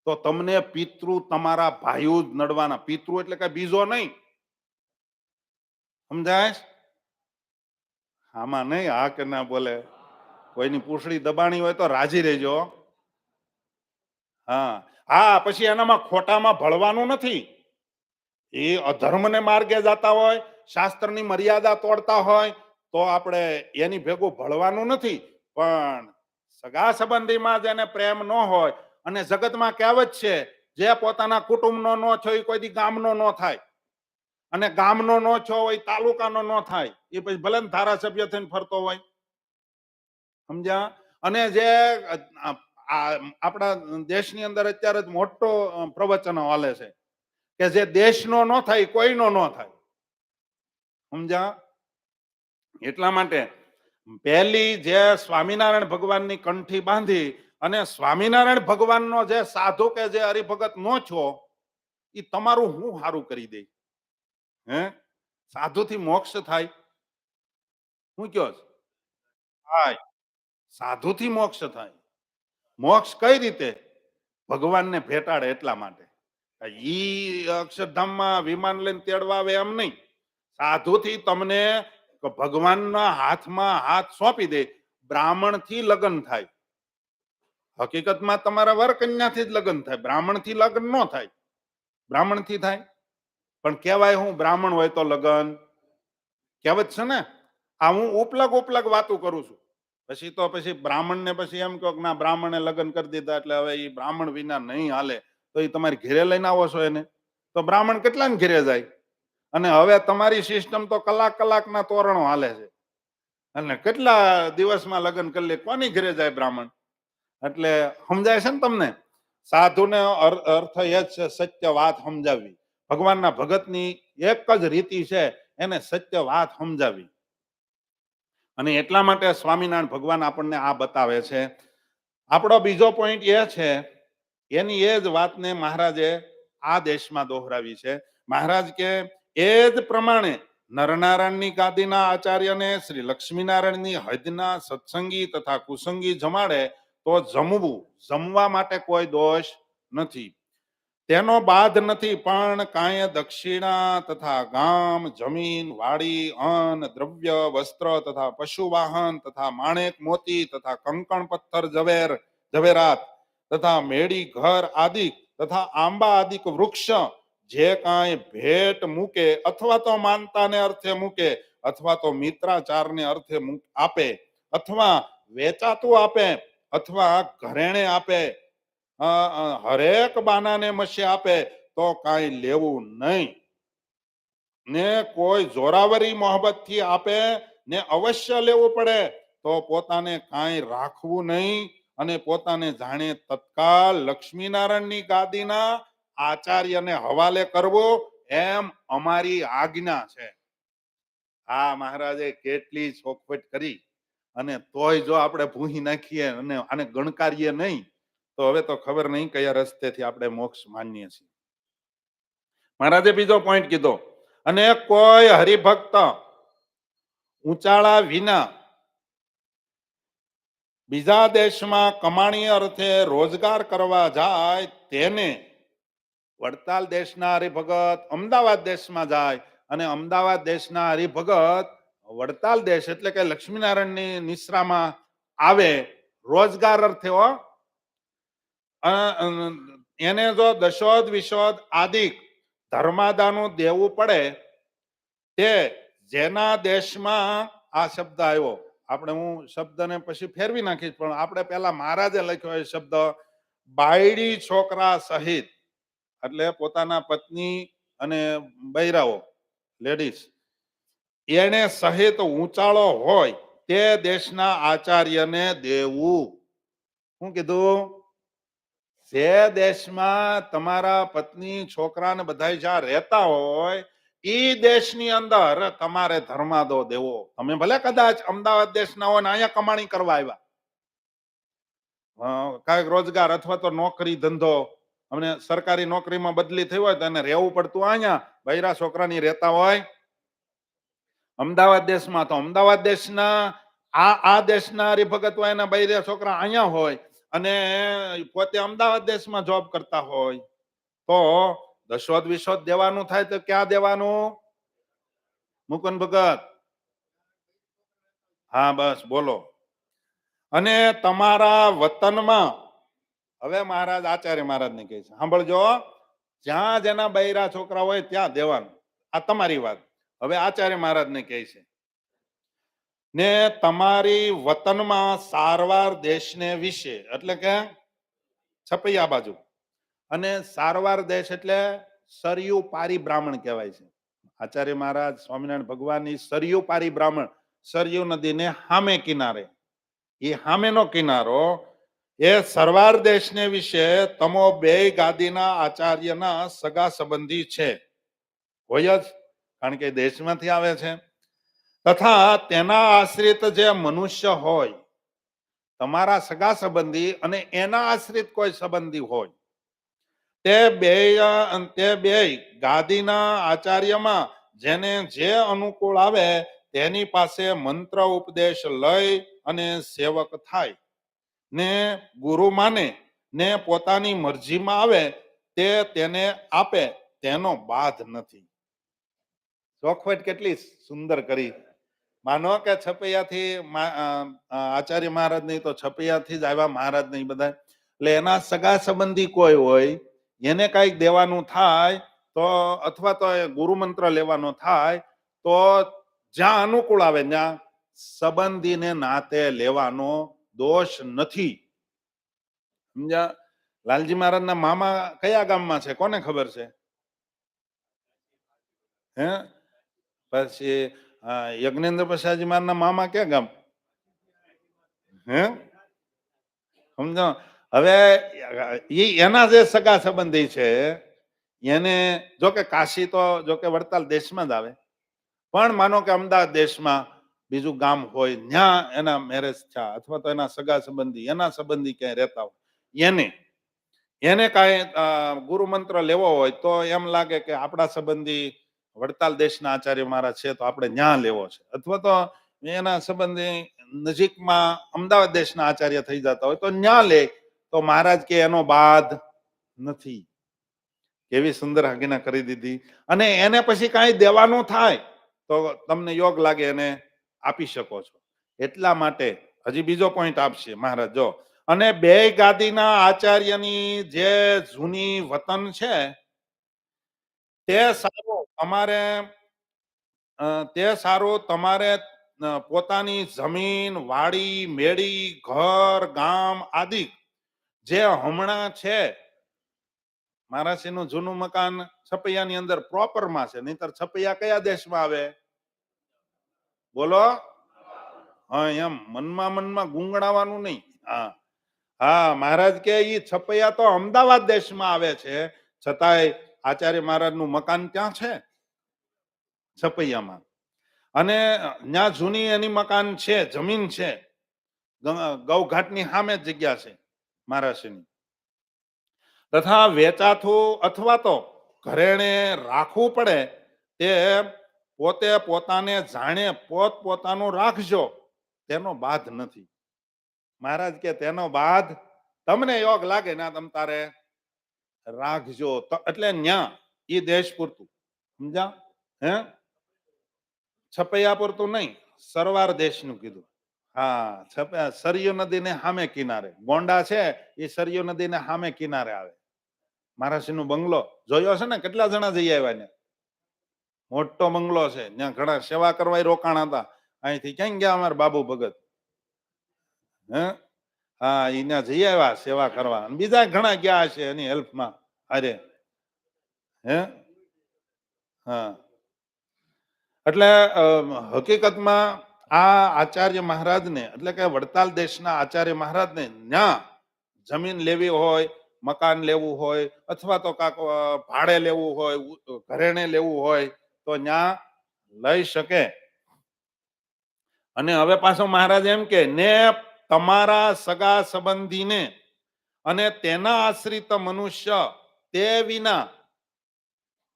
તો તમને પિતૃ તમારા ભાઈઓ જ નડવાના. પિતૃ એટલે કઈ બીજો નહીં. સમજાય? આમાં નહીં હા કે ના બોલે. કોઈની પૂંછડી દબાણી હોય તો રાજી રહેજો. હા હા, પછી એનામાં ખોટામાં ભળવાનું નથી. એ અધર્મને માર્ગે જતા હોય, શાસ્ત્રની મર્યાદા તોડતા હોય તો આપણે એની ભેગું ભળવાનું નથી. પણ સગા સંબંધીમાં જેને પ્રેમ ન હોય, અને જગતમાં કહેવત છે જે પોતાના કુટુંબનો ન થયો એ કોઈ દી ગામનો ન થાય, અને ગામનો ન થયો હોય તાલુકાનો ન થાય. એ પછી ભલે ધારાસભ્ય થઈને ફરતો હોય. સમજ્યા? અને જે આપણા દેશની અંદર અત્યારે જ મોટો પ્રવચનો હાલે છે કે જે દેશનો ન થાય કોઈનો ન થાય. સમજ્યા? એટલા માટે પહેલી જે સ્વામિનારાયણ ભગવાનની કંઠી બાંધી અને સ્વામિનારાયણ ભગવાનનો જે સાધુ કે જે હરિભગત નો છો એ તમારું હું સારું કરી દે. હે? સાધુથી મોક્ષ થાય? હું કયો થાય? સાધુથી મોક્ષ થાય. મોક્ષ કઈ રીતે? ભગવાનને ભેટાડે એટલા માટે. ઈ અક્ષરધામમાં વિમાન લઈને તેડવા આવે એમ નહીં. સાધુથી તમને ભગવાનના હાથમાં હાથ સોંપી દે. બ્રાહ્મણથી લગ્ન થાય. હકીકતમાં તમારા વર કન્યાથી જ લગ્ન થાય, બ્રાહ્મણથી લગ્ન ન થાય. બ્રાહ્મણથી થાય પણ કહેવાય હું બ્રાહ્મણ હોય તો લગ્ન. કહેવત છે ને. આ હું ઉપલગ વાતો કરું છું. પછી બ્રાહ્મણને પછી એમ કહો ના બ્રાહ્મણે લગ્ન કરી દીધા એટલે હવે એ બ્રાહ્મણ વિના નહીં હાલે, તો એ તમારી ઘેરે લઈને આવો છો એને, તો બ્રાહ્મણ કેટલાને ઘેરે જાય? અને હવે તમારી સિસ્ટમ તો કલાકના તોરણો હાલે છે, અને કેટલા દિવસમાં લગ્ન કરી લે, કોની ઘરે જાય બ્રાહ્મણ? એટલે સમજાય છે ને તમને? સાધુને અર્થ એ જ છે સત્ય વાત સમજાવવી. ભગવાનના ભગતની એક જ રીતિ છે, એને સત્ય વાત સમજાવી. અને એટલા માટે સ્વામિનારાયણ ભગવાન આપણને આ બતાવે છે. આપણો બીજો પોઈન્ટ એ છે, એની એ જ વાતને મહારાજે આ દેશમાં દોહરાવી છે. મહારાજ કે એ જ પ્રમાણે નરનારાયણની ગાદીના આચાર્યને શ્રી લક્ષ્મીનારાયણની હદના સત્સંગી તથા કુસંગી જમાડે તો જમવા માટે કોઈ દોષ નથી. તેનો બાદ નથી, પણ કાંય દક્ષિણા તથા ગામ, જમીન, વાડી, અન્ન, દ્રવ્ય, વસ્ત્ર તથા પશુ વાહન તથા માણેક મોતી તથા કંકણ પથ્થર ઝવેરાત તથા મેળી ઘર આદિ તથા આંબા આદિક વૃક્ષ જે કાંઈ ભેટ મૂકે અથવા તો માનતાને અર્થે મૂકે અથવા તો મિત્રાચારને અર્થે આપે અથવા વેચાતું આપે અથવા ઘરેણે આપે, હરેક બાનાને મસે આપે તો કાંઈ લેવું નહીં. ને કોઈ જોરાવરી મોહબ્બત થી આપે ને અવશ્ય લેવું પડે તો પોતાને કાંઈ રાખવું નહીં અને પોતાને જાણે તત્કાલ લક્ષ્મીનારાયણની ગાદીના આચાર્યને હવાલે કરવો એમ અમારી આજ્ઞા છે. આ મહારાજે કેટલી ચોખવટ કરી, અને તોય જો આપણે ભૂહી નાખીએ અને આને ગણકારીએ નહીં તો હવે તો ખબર નહીં કયા રસ્તેથી આપણે મોક્ષ માનીએ છીએ. મહારાજે બીજો પોઈન્ટ કીધો, અને કોઈ હરિભક્ત ઊંચાળા વિના બીજા દેશમાં કમાણી અર્થે રોજગાર કરવા જાય તેને વડતાલ દેશના હરિભગત અમદાવાદ દેશમાં જાય અને અમદાવાદ દેશના હરિભગત વડતાલ દેશ એટલે કે લક્ષ્મીનારાયણની નિશ્રામાં આવે રોજગાર અર્થે એને જો દશોદ વિશોદ આદિક ધર્માદાનું દેવું પડે તે જેના દેશમાં આ શબ્દ આવ્યો આપણે હું શબ્દને પછી ફેરવી નાખીશ પણ આપણે પેલા મહારાજે લખ્યો એ શબ્દ બાયડી છોકરા સહિત એટલે પોતાના પત્ની અને બૈરાઓ લેડીઝ એને સહિત ઊંચાળો હોય તે દેશના આચાર્યને દેવું શું કીધું જે દેશમાં તમારા પત્ની છોકરા ને બધા જ્યાં રહેતા હોય ઈ દેશની અંદર તમારે ધર્માદો દેવો તમે ભલે કદાચ અમદાવાદ દેશના હોય ને અહીંયા કમાણી કરવા આવ્યા કાંઈક રોજગાર અથવા તો નોકરી ધંધો અમને સરકારી નોકરીમાં બદલી થઈ હોય તો એને રહેવું પડતું અહીંયા બૈરા છોકરાની રહેતા હોય અમદાવાદ દેશમાં તો અમદાવાદ દેશના આ દેશના હરિભગત હોય એના બૈરા છોકરા અહીંયા હોય અને પોતે અમદાવાદ દેશમાં જોબ કરતા હોય તો દશોદ વિશોદ દેવાનું થાય તો ક્યાં દેવાનું મુકુંદ ભગત હા બસ બોલો અને તમારા વતનમાં હવે મહારાજ આચાર્ય મહારાજ ને કહે છે સાંભળજો જ્યાં જેના બૈરા છોકરા હોય ત્યાં દેવાનું આ તમારી વાત હવે આચાર્ય મહારાજ ને કહે છે ને તમારી વતનમાં સારવાર દેશને વિશે એટલે કે છપૈયા બાજુ અને સારવાર દેશ એટલે સરયુ પારી બ્રાહ્મણ કહેવાય છે આચાર્ય મહારાજ સ્વામિનારાયણ ભગવાનની સરયુ પારી બ્રાહ્મણ સરયુ નદીને હામે કિનારે એ હામેનો કિનારો એ સરવાર દેશને વિશે તમો બે ગાદીના આચાર્યના સગા સંબંધી છે હોય જ કારણ કે દેશમાંથી આવે છે તથા તેના આશ્રિત જે મનુષ્ય હોય તમારા સગા સંબંધી અને એના આશ્રિત કોઈ સંબંધી હોય તે બે ગાદીના આચાર્યમાં જેને જે અનુકૂળ આવે તેની પાસે મંત્ર ઉપદેશ લઈ અને સેવક થાય ને ગુરુ માને ને પોતાની મરજીમાં આવે તે તેને આપે તેનો બાધ નથી ચોખવટ કેટલી સુંદર કરી માનો કે છપૈયાથી આચાર્ય મહારાજ નહીં તો છપૈયાથી જ આવ્યા મહારાજ નહીં બધા એટલે એના સગા સંબંધી કોઈ હોય એને કઈક દેવાનું થાય તો અથવા તો ગુરુ મંત્ર લેવાનો થાય તો જ્યાં અનુકૂળ આવે ત્યાં સંબંધીને નાતે લેવાનો દોષ નથી સમજ્યા લાલજી મહારાજના મામા કયા ગામમાં છે કોને ખબર છે હે પછી યજ્ઞેન્દ્ર પ્રસાદજી મહારાજના મામા ક્યાં ગામ હે સમજો હવે એના જે સગા સંબંધી છે એને જો કે કાશી તો જો કે વડતાલ દેશમાં જ આવે પણ માનો કે અમદાવાદ દેશમાં બીજું ગામ હોય ત્યાં એના મેરેજ થયા અથવા તો એના સગા સંબંધી એના સંબંધી ક્યાંય રહેતા હોય એને કાંઈ ગુરુ મંત્ર લેવો હોય તો એમ લાગે કે આપણા સંબંધી વડતાલ દેશના આચાર્ય મહારાજ છે તો આપણે ન્યા લેવો છે અથવા તો એના સંબંધી નજીકમાં અમદાવાદ દેશના આચાર્ય થઈ જતા હોય તો ન્યા લે તો મહારાજ કે એનો બાદ નથી કેવી સુંદર આજ્ઞા કરી દીધી અને એને પછી કાંઈ દેવાનું થાય તો તમને યોગ લાગે એને આપી શકો છો એટલા માટે હજી બીજો પોઈન્ટ આપશે મહારાજ જો અને બે ગાદીના આચાર્યની જે જૂની વતન છે તે સારું તમારે પોતાની જમીન વાડી મેળી ઘર ગામ આદિ જે હમણાં છે મહારાષ્ટ્રનું જૂનું મકાન છપૈયાની અંદર પ્રોપરમાં છે નહીતર છપૈયા કયા દેશમાં આવે બોલો હા એમ મનમાં ગુંગણાવાનું નહીં હા મહારાજ કે ઈ છપૈયા તો અમદાવાદ દેશમાં આવે છે છતાંય આચાર્ય મહારાજનું મકાન ક્યાં છે છપૈયામાં અને ત્યાં જૂની એની મકાન છે જમીન છે ગૌઘાટની સામે જ જગ્યા છે મહારાષ્ટ્રની તથા વેચાતું અથવા તો ઘરેણે રાખવું પડે તે પોતે પોતાને જાણે પોતાનું રાખજો તેનો બાધ નથી મહારાજ કે તેનો બાદ તમને યોગ લાગે ના તમ તારે રાખજો. એટલે ન્યા એ દેશ પૂરતું, સમજા? હે, છપૈયા પૂરતું નહીં, સરવાર દેશનું કીધું. હા, સરયુ નદીને સામે કિનારે ગોંડા છે, એ સરયુ નદીને સામે કિનારે આવે. મહારાષ્ટ્ર નું બંગલો જોયો છે ને? કેટલા જણા જઈ આવ્યા ને? મોટો બંગલો છે, ત્યાં ઘણા સેવા કરવા રોકાણ હતા. અહીંથી ક્યાં ગયા અમારા બાબુ ભગત? હે, હા, એને જઈ આવ્યા સેવા કરવા. બીજા ઘણા ગયા છે એની હેલ્પમાં. અરે હે, હા, એટલે હકીકતમાં આ આચાર્ય મહારાજને, એટલે કે વડતાલ દેશના આચાર્ય મહારાજને ન્યા જમીન લેવી હોય, મકાન લેવું હોય, અથવા તો કાંક ભાડે લેવું હોય, ઘરેણે લેવું હોય, તો ન્યા લઈ શકે. અને હવે પાછો મહારાજ એમ કે ને તમારા સગા સંબંધીને અને તેના આશ્રિત મનુષ્ય તે વિના,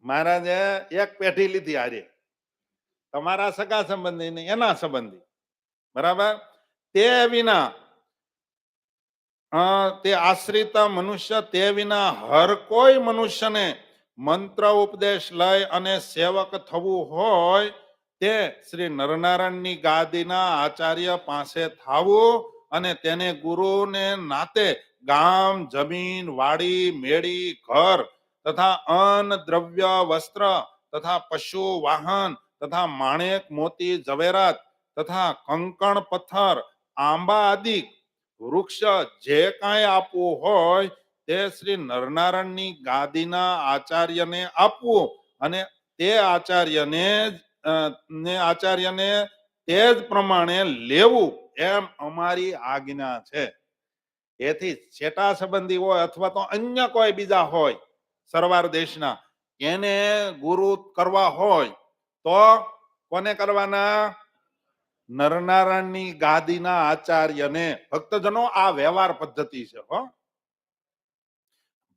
મહારાજે એક પેઢી લીધી આરે, તમારા સગા સંબંધી ને એના સંબંધી, બરાબર? તે વિના તે આશ્રિત મનુષ્ય તે વિના હર કોઈ મનુષ્યને મંત્ર ઉપદેશ લઈ અને સેવક થવું હોય તે શ્રી નરનારાયણની ગાદીના આચાર્ય પાસે થાવું અને તેને ગુરુને નાતે ગામ, જમીન, વાડી, મેળી, ઘર તથા અન્ન, દ્રવ્ય, વસ્ત્ર તથા પશુ, વાહન તથા માણેક, મોતી, ઝવેરાત તથા કંકણ, પથ્થર, આંબા આદિ વૃક્ષ જે કાંઈ આપવું હોય તે શ્રી નરનારાયણની ગાદીના આચાર્યને આપવું અને તે આચાર્યને તે જ પ્રમાણે લેવું, એમ અમારી આજ્ઞા છે. એથી છેટા સંબંધી હોય અથવા તો અન્ય કોઈ બીજા હોય સરવાર દેશના, એને ગુરુ કરવા હોય તો કોને કરવાના? નરનારાયણની ગાદીના આચાર્યને. ભક્તજનો, આ વ્યવહાર પદ્ધતિ છે.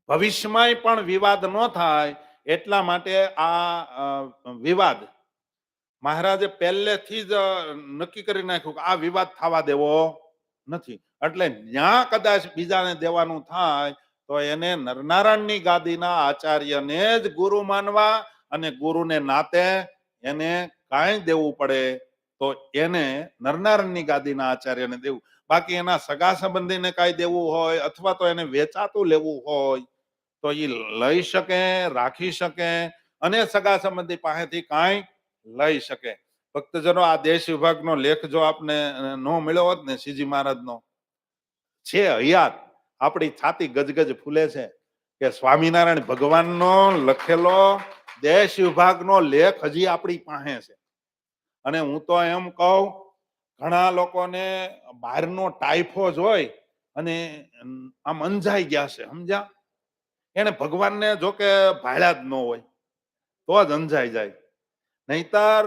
ભવિષ્યમાં પણ વિવાદ ન થાય એટલા માટે આ વિવાદ મહારાજે પહેલેથી જ નક્કી કરી નાખ્યું કે આ વિવાદ થવા દેવો નથી. એટલે જ્યાં કદાચ બીજાને દેવાનું થાય તો એને નરનારાયણની ગાદીના આચાર્યને જ ગુરુ માનવા અને ગુરુને નાતે એને કાંઈ દેવું પડે તો એને નરનારાયણની ગાદીના આચાર્યને દેવું. બાકી એના સગા સંબંધીને કાંઈ દેવું હોય અથવા તો એને વેચાતું લેવું હોય તો એ લઈ શકે, રાખી શકે અને સગા સંબંધી પાસેથી કાંઈ લઈ શકે. ભક્તજનો, આ દેશ વિભાગનો લેખ જો આપને નો મળ્યો હોત ને શ્રીજી મહારાજનો, છે હયાત, આપણી છાતી ગજગજ ફૂલે છે કે સ્વામિનારાયણ ભગવાનનો લખેલો દેશ વિભાગનો લેખ હજી આપણી પાસે છે. અને હું તો એમ કહું, ઘણા લોકોને બહારનો ટાઈફો જોઈ અને આમ અંજાઈ ગયા છે, સમજ્યા? એને ભગવાનને જો કે ભાળ્યા જ ન હોય તો જ અંજાઈ જાય. નહીતર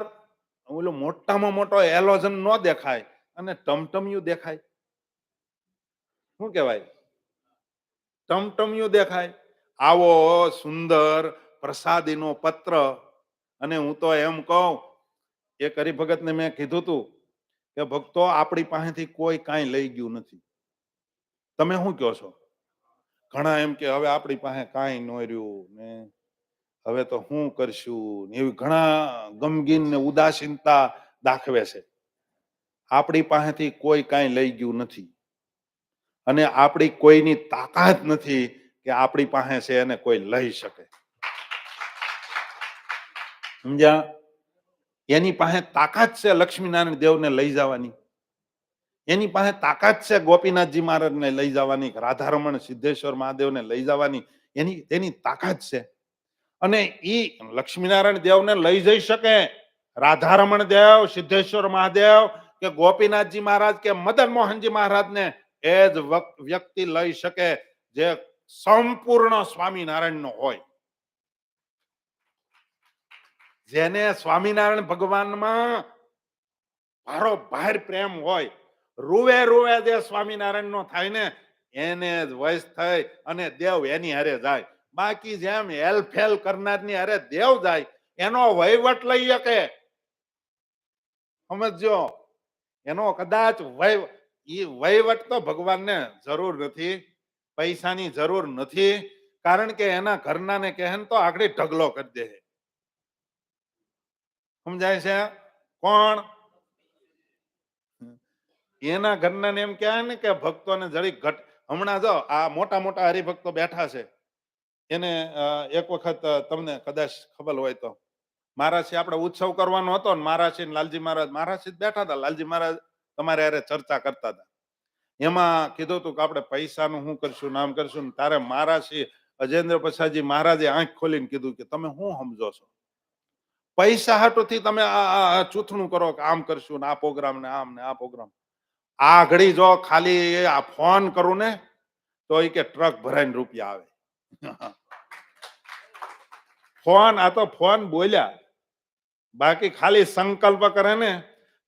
ઓલો મોટામાં મોટો એલોજન ન દેખાય અને ટમટમિયું દેખાય. શું કહેવાય? ટમટમિયું દેખાય. આવો સુંદર પ્રસાદીનો પત્ર. અને હું તો એમ કહું, એક હરિભગતને મેં કીધું હતું કે ભક્તો, આપણી પાસેથી કોઈ કાંઈ લઈ ગયું નથી. તમે શું કહો છો? ઘણા એમ કે હવે આપણી પાસે કાંઈ ન રહ્યું ને, હવે તો શું કરશું, એવી ઘણા ગમગીન ને ઉદાસીનતા દાખવે છે. આપણી પાસેથી કોઈ કાંઈ લઈ ગયું નથી અને આપણી કોઈની તાકાત નથી કે આપણી પાસે છે એને કોઈ લઈ શકે, સમજ્યા? એની પાસે તાકાત છે લક્ષ્મીનારાયણ દેવને લઈ જવાની, એની પાસે તાકાત છે ગોપીનાથજી મહારાજને લઈ જવાની, રાધારમણ સિદ્ધેશ્વર મહાદેવને લઈ જવાની, તેની તાકાત છે. અને ઈ લક્ષ્મીનારાયણ દેવને લઈ જઈ શકે, રાધારમણ દેવ, સિદ્ધેશ્વર મહાદેવ કે ગોપીનાથજી મહારાજ કે મદન મોહનજી મહારાજને એ જ વ્યક્તિ લઈ શકે જે સંપૂર્ણ સ્વામિનારાયણનો હોય, જેને સ્વામિનારાયણ ભગવાનમાં ભારો ભાર પ્રેમ હોય. રૂવે રૂવે જે સ્વામિનારાયણ નો થાય ને એને જ વશ થઈ અને દેવ એની હારે જાય. બાકી જેમ હેલફેલ કરનારની હારે દેવ જાય, એનો વહીવટ લઈ શકે, સમજો? એનો કદાચ એ વહીવટ તો ભગવાનને જરૂર નથી, પૈસાની જરૂર નથી, કારણ કે એના ઘરનાને કહે ને તો આગળ ઢગલો કરી દે. સમજાય છે? કોણ? એના ઘરનાને એમ કહે ને કે ભક્તોને જરીક ઘટ. હમણાં જો આ મોટા મોટા હરિભક્તો બેઠા છે, એને એક વખત તમને કદાચ ખબર હોય તો મહારાજથી આપણે ઉત્સવ કરવાનો હતો ને મહારાજથી લાલજી મહારાજ બેઠા હતા. લાલજી મહારાજ તમારે યારે ચર્ચા કરતા હતા. એમાં કીધું હતું કે આપણે પૈસાનું શું કરશું, નામ કરશું. તારે મહારાજ અજેન્દ્ર પ્રસાદજી મહારાજે આંખ ખોલીને કીધું કે તમે શું સમજો છો? પૈસા હાટુથી તમે આ ચૂથણું કરો કે આમ કરશું ને આ પ્રોગ્રામ ને આમ ને આ પ્રોગ્રામ. આ ઘડી જો ખાલી આ ફોન કરું ને તો એ કે ટ્રક ભરાઈને રૂપિયા આવે. ફોન આ તો ફોન બોલ્યા, બાકી ખાલી સંકલ્પ કરે ને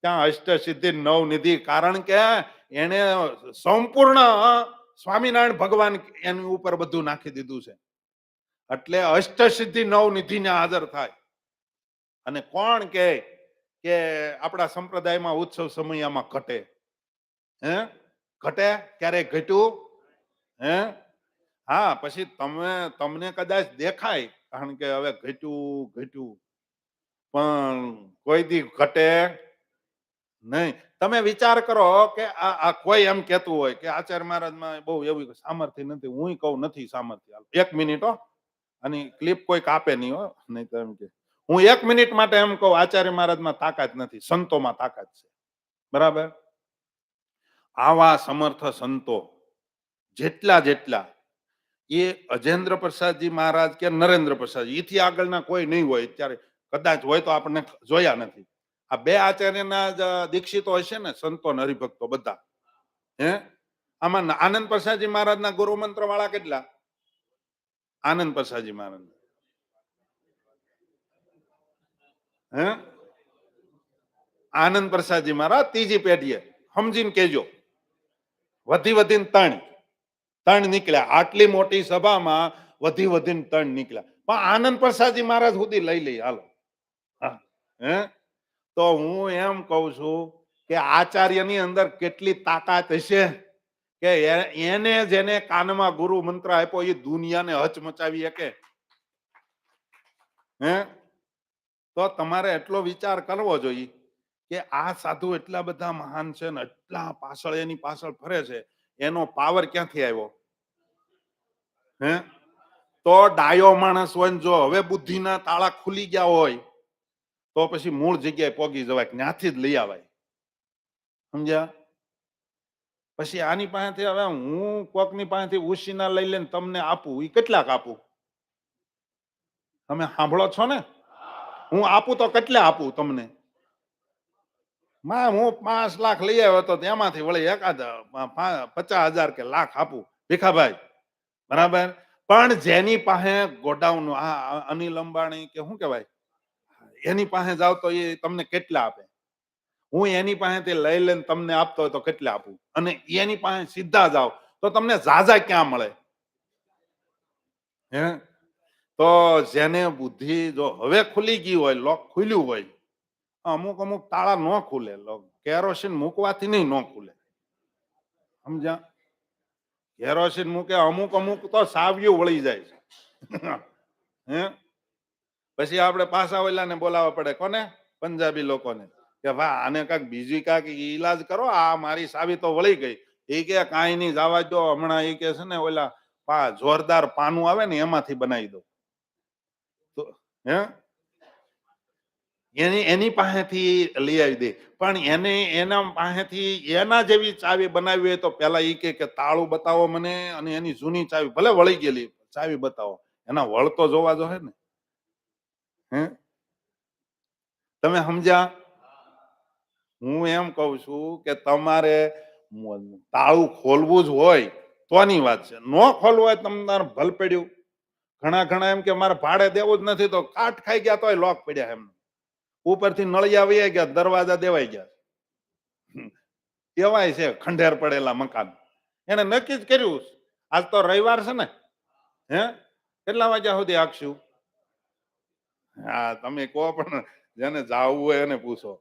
ત્યાં અષ્ટ સિદ્ધિ નવ નિધિ. કારણ કે એને સંપૂર્ણ સ્વામિનારાયણ ભગવાન એની ઉપર બધું નાખી દીધું છે. એટલે અષ્ટ સિદ્ધિ નવ નિધિ ને હાજર થાય. અને કોણ કે આપણા સંપ્રદાયમાં ઉત્સવ સમયમાં ઘટે? હે ઘટે? ક્યારે ઘટ્યું? હે હા, પછી તમને કદાચ દેખાય કારણ કે હવે ઘટ્યું ઘટ્યું, પણ કોઈ દી ઘટે નહીં. તમે વિચાર કરો કે આ કોઈ એમ કેતું હોય કે આચાર્ય મહારાજમાં બહુ એવું સામર્થ્ય નથી. હું કહું નથી સામર્થ્ય. એક મિનિટ હો, અને ક્લિપ કોઈ કાપે નહીં હો, નહીં તો એમ કે હું 1 મિનિટ માટે એમ કહું આચાર્ય મહારાજમાં તાકાત નથી, સંતોમાં તાકાત છે. બરાબર? આવા સમર્થ સંતો જેટલા જેટલા એ અજેન્દ્ર પ્રસાદજી મહારાજ કે નરેન્દ્ર પ્રસાદ એથી આગળના કોઈ નહીં હોય અત્યારે. કદાચ હોય તો આપણને જોયા નથી. આ બે આચાર્યના જ દીક્ષિતો હશે ને, સંતો ને હરિભક્તો બધા. હે આમાં આનંદ પ્રસાદજી મહારાજના ગુરુ મંત્ર વાળા કેટલા? આનંદ પ્રસાદજી મહારાજ હે આનંદ પ્રસાદજી મહારાજ ત્રીજી પેઢીએ. સમજીને કેજો. વધીને ત્રણ નીકળ્યા. આટલી મોટી સભામાં વધીને 3 નીકળ્યા. પણ આનંદ પ્રસાદજી મહારાજ સુધી લઈ લઈ હાલો. હે તો હું એમ કઉ છું કે આચાર્યની અંદર કેટલી તાકાત હશે કે એને જેને કાનમાં ગુરુ મંત્ર આપ્યો એ દુનિયાને હચમચાવી શકે. હે તો તમારે એટલો વિચાર કરવો જોઈએ કે આ સાધુ એટલા બધા મહાન છે ને એટલા પાછળ એની પાછળ ફરે છે, એનો પાવર ક્યાંથી આવ્યો? હે તો ડાયો માણસ હોય ને જો હવે બુદ્ધિના તાળા ખુલી ગયા હોય તો પછી મૂળ જગ્યાએ પોગી જવાય, ત્યાંથી જ લઈ આવાય. સમજ્યા? પછી આની પાસેથી હવે હું કોકની પાસેથી ઉશીના લઈ લઈને તમને આપું, એ કેટલાક આપું? તમે સાંભળો છો ને? હું આપું તો કેટલા આપું તમને? હું 5 લાખ લઈ આવ્યો તો એમાંથી વળી એકાદ 50,000 કે લાખ આપું ભીખાભાઈ. બરાબર? પણ જેની પાસે ગોડાઉન અનિલ અંબાણી કે શું કહેવાય એની પાસે જાવ તો એ તમને કેટલા આપે? હું એની પાસેથી લઈ લઈને તમને આપતો હોય તો કેટલા આપું? અને એની પાસે સીધા જાવ તો તમને ઝાઝા ક્યાં મળે? હે તો જેને બુદ્ધિ જો હવે ખુલી ગઈ હોય, લોક ખુલ્યું હોય, અમુક તાળા ન ખુલે. કેરોસીન મૂકવાથી નહીં ન ખુલે. સમજ્યા? કેરોસીન મૂકે અમુક તો સાવ્યું વળી જાય છે. હે પછી આપણે પાછા ઓલાને બોલાવવા પડે. કોને? પંજાબી લોકોને કે વાહ આને કાંઈક બીજી કાંઈક ઈલાજ કરો, આ મારી સાવી તો વળી ગઈ. એ કે કાંઈ નહીં જવા દો, હમણાં એ કે છે ને ઓલા જોરદાર પાનું આવે ને એમાંથી બનાવી દો. તો હે એની પાસેથી લઈ આવી દે. પણ એના પાસેથી એના જેવી ચાવી બનાવી હોય તો પેલા એ કે તાળું બતાવો મને અને એની જૂની ચાવી ભલે વળી ગયેલી ચાવી બતાવો. એના વળ તો જોવા જોઈએ ને. હે તમે સમજ્યા? હું એમ કઉ છું કે તમારે તાળું ખોલવું જ હોય તોની વાત છે. ન ખોલવું હોય તમારે ભલ પડ્યું. ઘણા એમ કે મારે ભાડે દેવું જ નથી તો કાટ ખાઈ ગયા તોય લોક પડ્યા એમ. ઉપરથી નળિયા વહી ગયા, દરવાજા દેવાઈ ગયા. કેવાય છે ખંડેર પડેલા મકાન. એને નક્કી જ કર્યું આજ તો રવિવાર છે ને, હે કેટલા વાગ્યા સુધી આખશું? હા તમે કહો પણ જેને જાવું હોય એને પૂછો.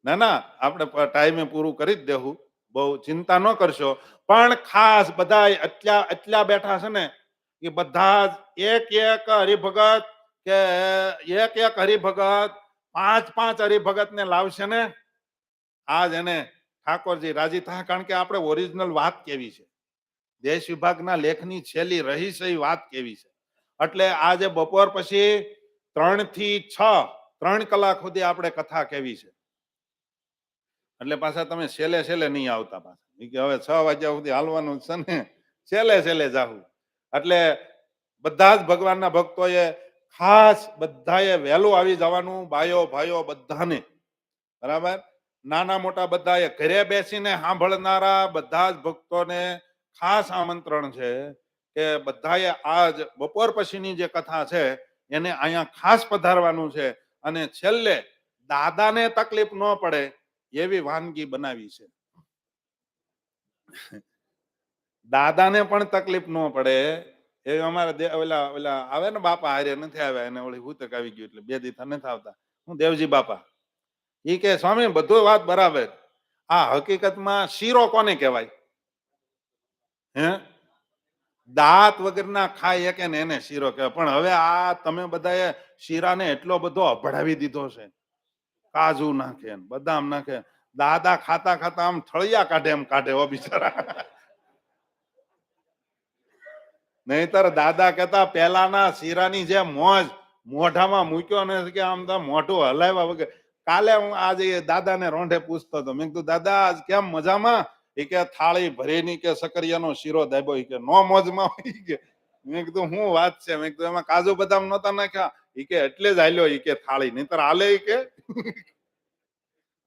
ના ના, આપણે ટાઈમે પૂરું કરી જ દેવું, બહુ ચિંતા ન કરશો. પણ ખાસ બધા એટલા એટલા બેઠા છે ને એ બધા જ એક એક હરિભગત કે એક એક હરિભગત પાંચ પાંચ હરિભગત ને લાવશે ને આજ એને ઠાકોરજી રાજી થાય. કારણ કે આપણે ઓરિજિનલ વાત કેવી છે, દેશ વિભાગના લેખની છેલ્લી રહી છે એ વાત કેવી છે. એટલે આજે બપોર પછી 3 થી 6 3 કલાક સુધી આપણે કથા કેવી છે. એટલે પાછા તમે છેલ્લે છેલ્લે નહીં આવતા પાછા કે હવે 6 વાગ્યા સુધી હાલવાનું છે ને છેલ્લે છેલ્લે જાવું. એટલે બધા જ ભગવાનના ભક્તોએ ખાસ બધાએ વહેલું આવી જવાનું, બાયો ભાઈઓ બધાને, બરાબર. નાના મોટા બધાએ ઘરે બેસીને સાંભળનારા બધા જ ભક્તોને ખાસ આમંત્રણ છે કે બધાએ આજ બપોર પછીની જે કથા છે એને અહીંયા ખાસ પધારવાનું છે. અને છેલ્લે દાદાને તકલીફ ન પડે એવી વાનગી બનાવી છે. દાદાને પણ તકલીફ ન પડે એ અમારા ઓલા ઓલા આવે ને બાપા હારે નથી આવ્યા, એને ઓલી હુતક આવી ગયું એટલે 2 દિવસ નથી આવતા. હું દેવજી બાપા ઈ કે સ્વામી બધું વાત બરાબર, આ હકીકતમાં શીરો કોને કહેવાય? હે, દાંત વગરના ખાય કે ને એને શીરો કહેવાય. પણ હવે આ તમે બધાએ શીરાને એટલો બધો અભડાવી દીધો છે, કાજુ નાખે બદામ નાખે, દાદા ખાતા ખાતા આમ થળિયા કાઢે એમ કાઢે હો બિચારા. નહીતર દાદા કહેતા પેલાના શીરાની જે મોજ મોઢામાં મૂક્યો ને કે આમ તો મોઢું હલાવ્યા વગર. કાલે હું આજે દાદાને રોંઢે પૂછતો હતો, મેં કીધું દાદા આજ કેમ મજામાં? એ કે થાળી ભરીની કે સકરિયાનો શીરો દાબ્યો, એ કે નો મોજમાં હોય કે. મેં કીધું શું વાત છે? મેં કીધું એમાં કાજુ બદામ નહોતા નાખ્યા? એ કે એટલે જ હાલ્યો એ કે થાળી, નહીતર હાલે એ કે.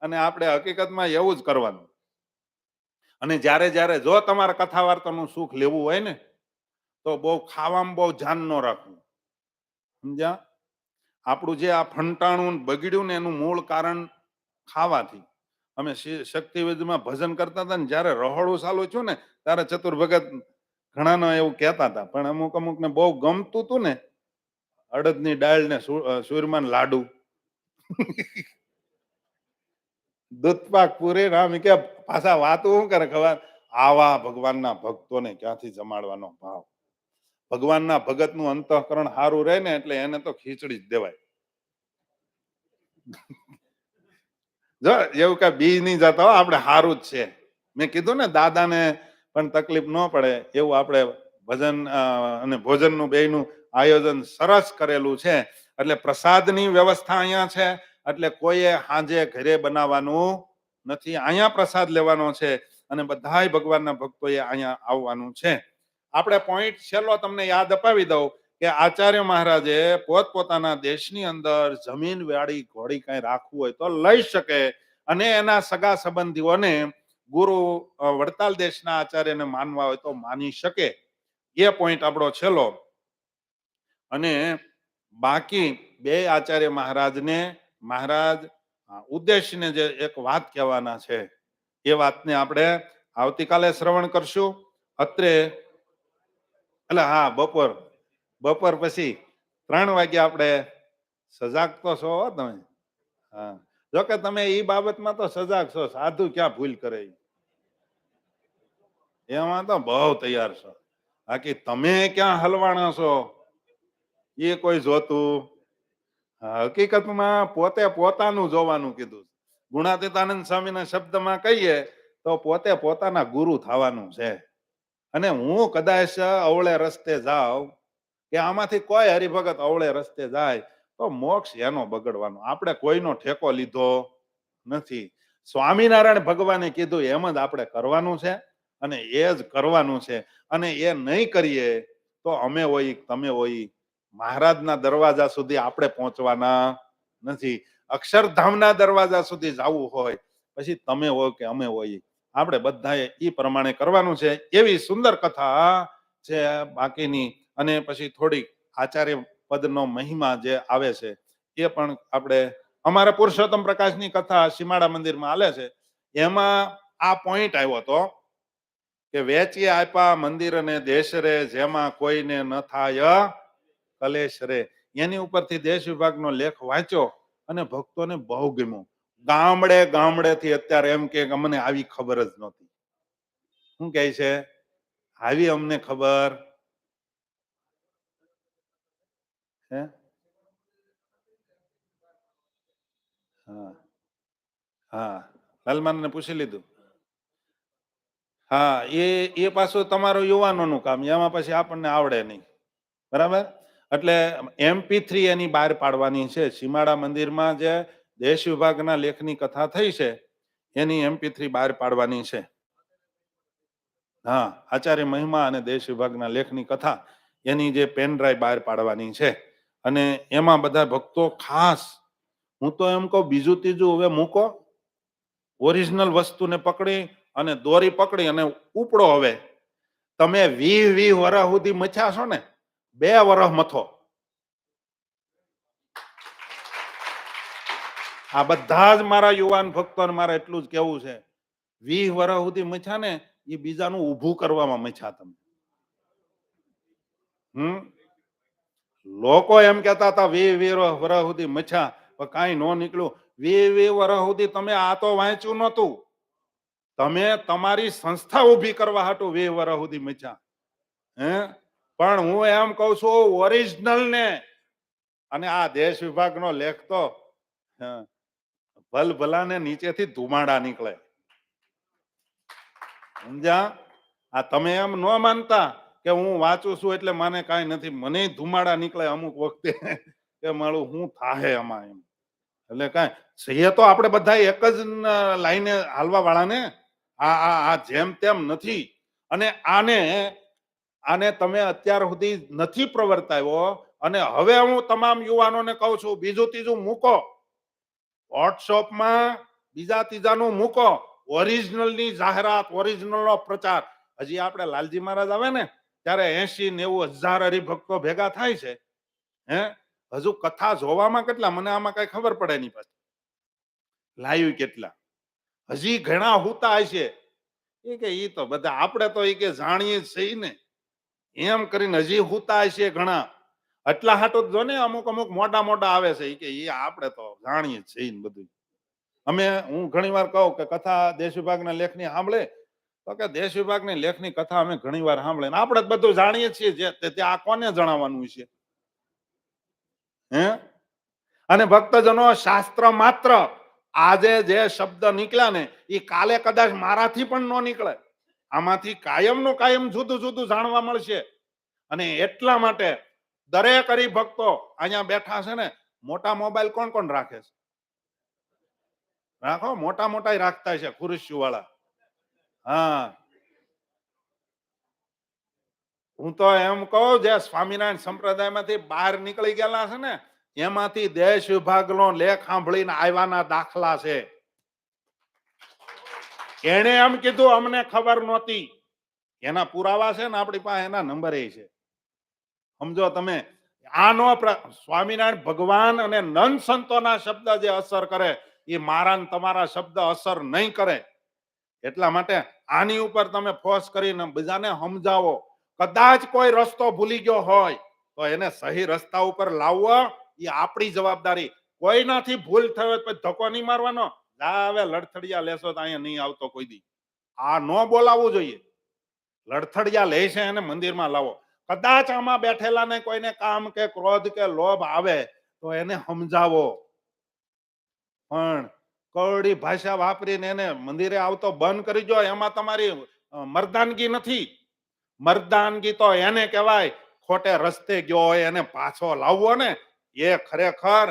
અને આપણે હકીકતમાં એવું જ કરવાનું. અને જ્યારે જ્યારે જો તમારે કથા વાર્તાનું સુખ લેવું હોય ને તો બહુ ખાવામાં બહુ ધ્યાન ન રાખવું, સમજ્યા? આપણું જે આ ફંટાણું બગડ્યું ને એનું મૂળ કારણ ખાવાથી. અમે શક્તિવેદમાં ભજન કરતા હતા ને જ્યારે રહોડું ચાલુ થયું ને ત્યારે ચતુર ભગત ઘણાનો એવું કહેતા હતા, પણ અમુક અમુક ને બહુ ગમતું હતું ને અડદની દાળ ને સુરમાન લાડુ, દૂધપાક પૂરી રામ કે પાછા વાતો શું કરે ખબર? આવા ભગવાનના ભક્તોને ક્યાંથી જમાડવાનો ભાવ. ભગવાનના ભગતનું અંતઃકરણ સારું રહે ને એટલે એને તો ખીચડી જ દેવાય. જો એવું કઈ બી નહીં જતા હો, આપણે સારું જ છે. મેં કીધું ને દાદાને પણ તકલીફ ન પડે એવું આપણે ભજન અને ભોજનનું બેયનું આયોજન સરસ કરેલું છે. એટલે પ્રસાદની વ્યવસ્થા અહીંયા છે. એટલે કોઈએ સાંજે ઘરે બનાવવાનું નથી, અહીંયા પ્રસાદ લેવાનો છે. અને બધાય ભગવાનના ભક્તોએ અહીંયા આવવાનું છે. આપણે પોઈન્ટ છેલ્લો તમને યાદ અપાવી દઉં કે આચાર્ય મહારાજે પોતપોતાના દેશની અંદર જમીન વાળી ઘોડી કઈ રાખવું હોય તો લઈ શકે, અને એના સગા સંબંધીઓને ગુરુ વડતાલ દેશના આચાર્યને માનવા હોય તો માની શકે. એ પોઈન્ટ આપણો છેલ્લો. અને બાકી બે આચાર્ય મહારાજને મહારાજ ઉદ્દેશને જે એક વાત કહેવાના છે એ વાતને આપણે આવતીકાલે શ્રવણ કરશું. અત્રે એટલે હા બપોર પછી 3 વાગે આપણે સજાગ તો છો તમે. હા, જોકે તમે એ બાબતમાં તો સજાગ છો, સાધુ ક્યાં ભૂલ કરે એમાં તો બહુ તૈયાર છો. બાકી તમે ક્યાં હલવાણા છો એ કોઈ જોતું. હકીકતમાં પોતે પોતાનું જોવાનું કીધું. ગુણાતીતાનંદ સ્વામીના શબ્દમાં કહીએ તો પોતે પોતાના ગુરુ થવાનું છે. અને હું કદાચ અવળે રસ્તે જાઉં કે આમાંથી કોઈ હરિભગત અવળે રસ્તે જાય તો મોક્ષ એનો બગડવાનો. આપણે કોઈનો ઠેકો લીધો નથી. સ્વામિનારાયણ ભગવાને કીધું એમ જ આપણે કરવાનું છે, અને એ જ કરવાનું છે. અને એ નહીં કરીએ તો અમે હોય તમે હોય મહારાજના દરવાજા સુધી આપણે પહોંચવાના નથી. અક્ષરધામના દરવાજા સુધી જવું હોય પછી તમે હોય કે અમે હોય, આપણે બધાએ એ પ્રમાણે કરવાનું છે. એવી સુંદર કથા છે બાકીની. અને પછી થોડીક આચાર્ય પદનો મહિમા જે આવે છે એ પણ આપણે અમારા પુરુષોત્તમ પ્રકાશની કથા સીમાડા મંદિરમાં હાલે છે. એમાં આ પોઈન્ટ આવ્યો હતો કે વેચી આપ્યા મંદિર અને દેશ રે, જેમાં કોઈને ન થાય કલેશ રે. એની ઉપરથી દેશ વિભાગનો લેખ વાંચ્યો અને ભક્તોને બહુ ગમ્યો. ગામડે ગામડેથી અત્યારે એમ કે અમને આવી ખબર જ નહોતી. શું કહે છે? આવી અમને ખબર હે? હા હા, લાલમાનને પૂછી લીધું. હા, એ પાછું તમારું યુવાનોનું કામ, એમાં પછી આપણને આવડે નહીં. બરાબર. એટલે MP3 એની બહાર પાડવાની છે. સીમાડા મંદિરમાં જે દેશ વિભાગના લેખની કથા થઈ છે એની MP3 બહાર પાડવાની છે. હા, આચાર્ય મહિમા અને દેશ વિભાગના લેખની કથા એની જે પેન ડ્રાઈવ બહાર પાડવાની છે. અને એમાં બધા ભક્તો ખાસ, હું તો એમ કહું બીજું ત્રીજું હવે મૂકો, ઓરિજિનલ વસ્તુને પકડી અને દોરી પકડી અને ઉપડો. હવે તમે 20 વર્ષ સુધી મથ્યા છો ને, 2 વર્ષ મથો. આ બધા જ મારા યુવાન ભક્તોને મારે એટલું જ કેવું છે, 20 વર્ષ સુધી મથ્યા ને એ બીજાનું ઊભું કરવામાં મથ્યા તમે. લોકો એમ કેતા હતા 20 વર્ષ સુધી મથ્યા પણ કાંઈ ન નીકળ્યું. 20 વર્ષ સુધી તમે આ તો વાંચ્યું નહોતું. તમે તમારી સંસ્થા ઊભી કરવા હાટુ 20 વર્ષ સુધી મથ્યા. હે? પણ હું એમ કઉ છું ઓરિજિનલ ને, અને આ દેશ વિભાગનો લેખ તો ભલભલાને નીચેથી ધુમાડા નીકળે. સમજ્યા? આ તમે એમ ન માનતા કે હું વાંચું છું એટલે મને કાંઈ નથી, મને ધુમાડા નીકળે અમુક વખતે કે મારું શું થાહે આમાં એમ. એટલે કાંઈ છીએ તો આપણે બધા એક જ લાઈને હાલવા વાળા ને. આ જેમ તેમ નથી. અને આને તમે અત્યાર સુધી નથી પ્રવર્તાવ્યો. અને હવે હું તમામ યુવાનોને કહું છું બીજું ત્રીજું મૂકો, વોટ્સઅપમાં બીજા ત્રીજાનું મૂકો, ઓરિજિનલની જાહેરાત, ઓરિજિનલનો પ્રચાર. હજી આપણે લાલજી મહારાજ આવે ને ત્યારે 80-90 હજાર હરિભક્તો ભેગા થાય છે. હે? હજુ કથા જોવામાં કેટલા, મને આમાં કઈ ખબર પડે નહીં. પાછી લાઈવ કેટલા હજી ઘણા હુતા હશે. એ કે ઈ તો બધા આપણે તો એ કે જાણીએ છીએ ને, એમ કરીને હજી હુતા હશે ઘણા. એટલા હાટું જો ને અમુક મોટા મોટા આવે છે કે એ આપણે તો જાણીએ છીએ ને બધું. હું ઘણી વાર કહું કે કથા દેશ વિભાગના લેખની સાંભળે તો કે દેશ વિભાગની લેખની કથા અમે ઘણી વાર સાંભળે, આપણે જ બધું જાણીએ છીએ. જે આ કોને જણાવવાનું છે? હે? અને ભક્તજનો શાસ્ત્ર માત્ર આજે જે શબ્દ નીકળ્યા ને એ કાલે કદાચ મારાથી પણ ન નીકળે. આમાંથી કાયમનું કાયમ જુદું જુદું જાણવા મળશે. અને એટલા માટે દરેક હરિભક્તો અહીંયા બેઠા છે ને, મોટા મોબાઈલ કોણ કોણ રાખે છે? રાખો, મોટા મોટા રાખતા છે ખુરશી વાળા. હા, હું તો એમ કહું જે સ્વામિનારાયણ સંપ્રદાયમાંથી બહાર નીકળી ગયેલા છે ને એમાંથી દેશ વિભાગનો લેખ સાંભળીને આવ્યાના દાખલા છે. એને એમ કીધું અમને ખબર નહોતી. એના પુરાવા છે ને આપણી પાસે, એના નંબર એ છે. સમજો તમે. આનો સ્વામિનારાયણ ભગવાન અને નંદ સંતોના શબ્દ જે અસર કરે એ મારા ને તમારા શબ્દ અસર નહીં કરે. એટલા માટે આની ઉપર તમે ફોર્સ કરીને બીજાને સમજાવો. કદાચ કોઈ રસ્તો ભૂલી ગયો હોય તો એને સહી રસ્તા ઉપર લાવવો એ આપણી જવાબદારી. કોઈનાથી ભૂલ થયો પછી ધક્કો નહીં મારવાનો. હવે લડથડિયા લેશો તો અહીંયા નહીં આવતો કોઈ દી. આ ન બોલાવવું જોઈએ. લડથડિયા લે છે એને મંદિરમાં લાવો. કદાચ આમાં બેઠેલાને કોઈને કામ કે ક્રોધ કે લોભ આવે તો એને સમજાવો. પણ કવડી ભાષા વાપરીને એને મંદિરે આવતો બંધ કરી દો. એમાં તમારી મર્દાનગી નથી. મર્દાનગી તો એને કહેવાય ખોટે રસ્તે ગયો હોય એને પાછો લાવવો ને, એ ખરેખર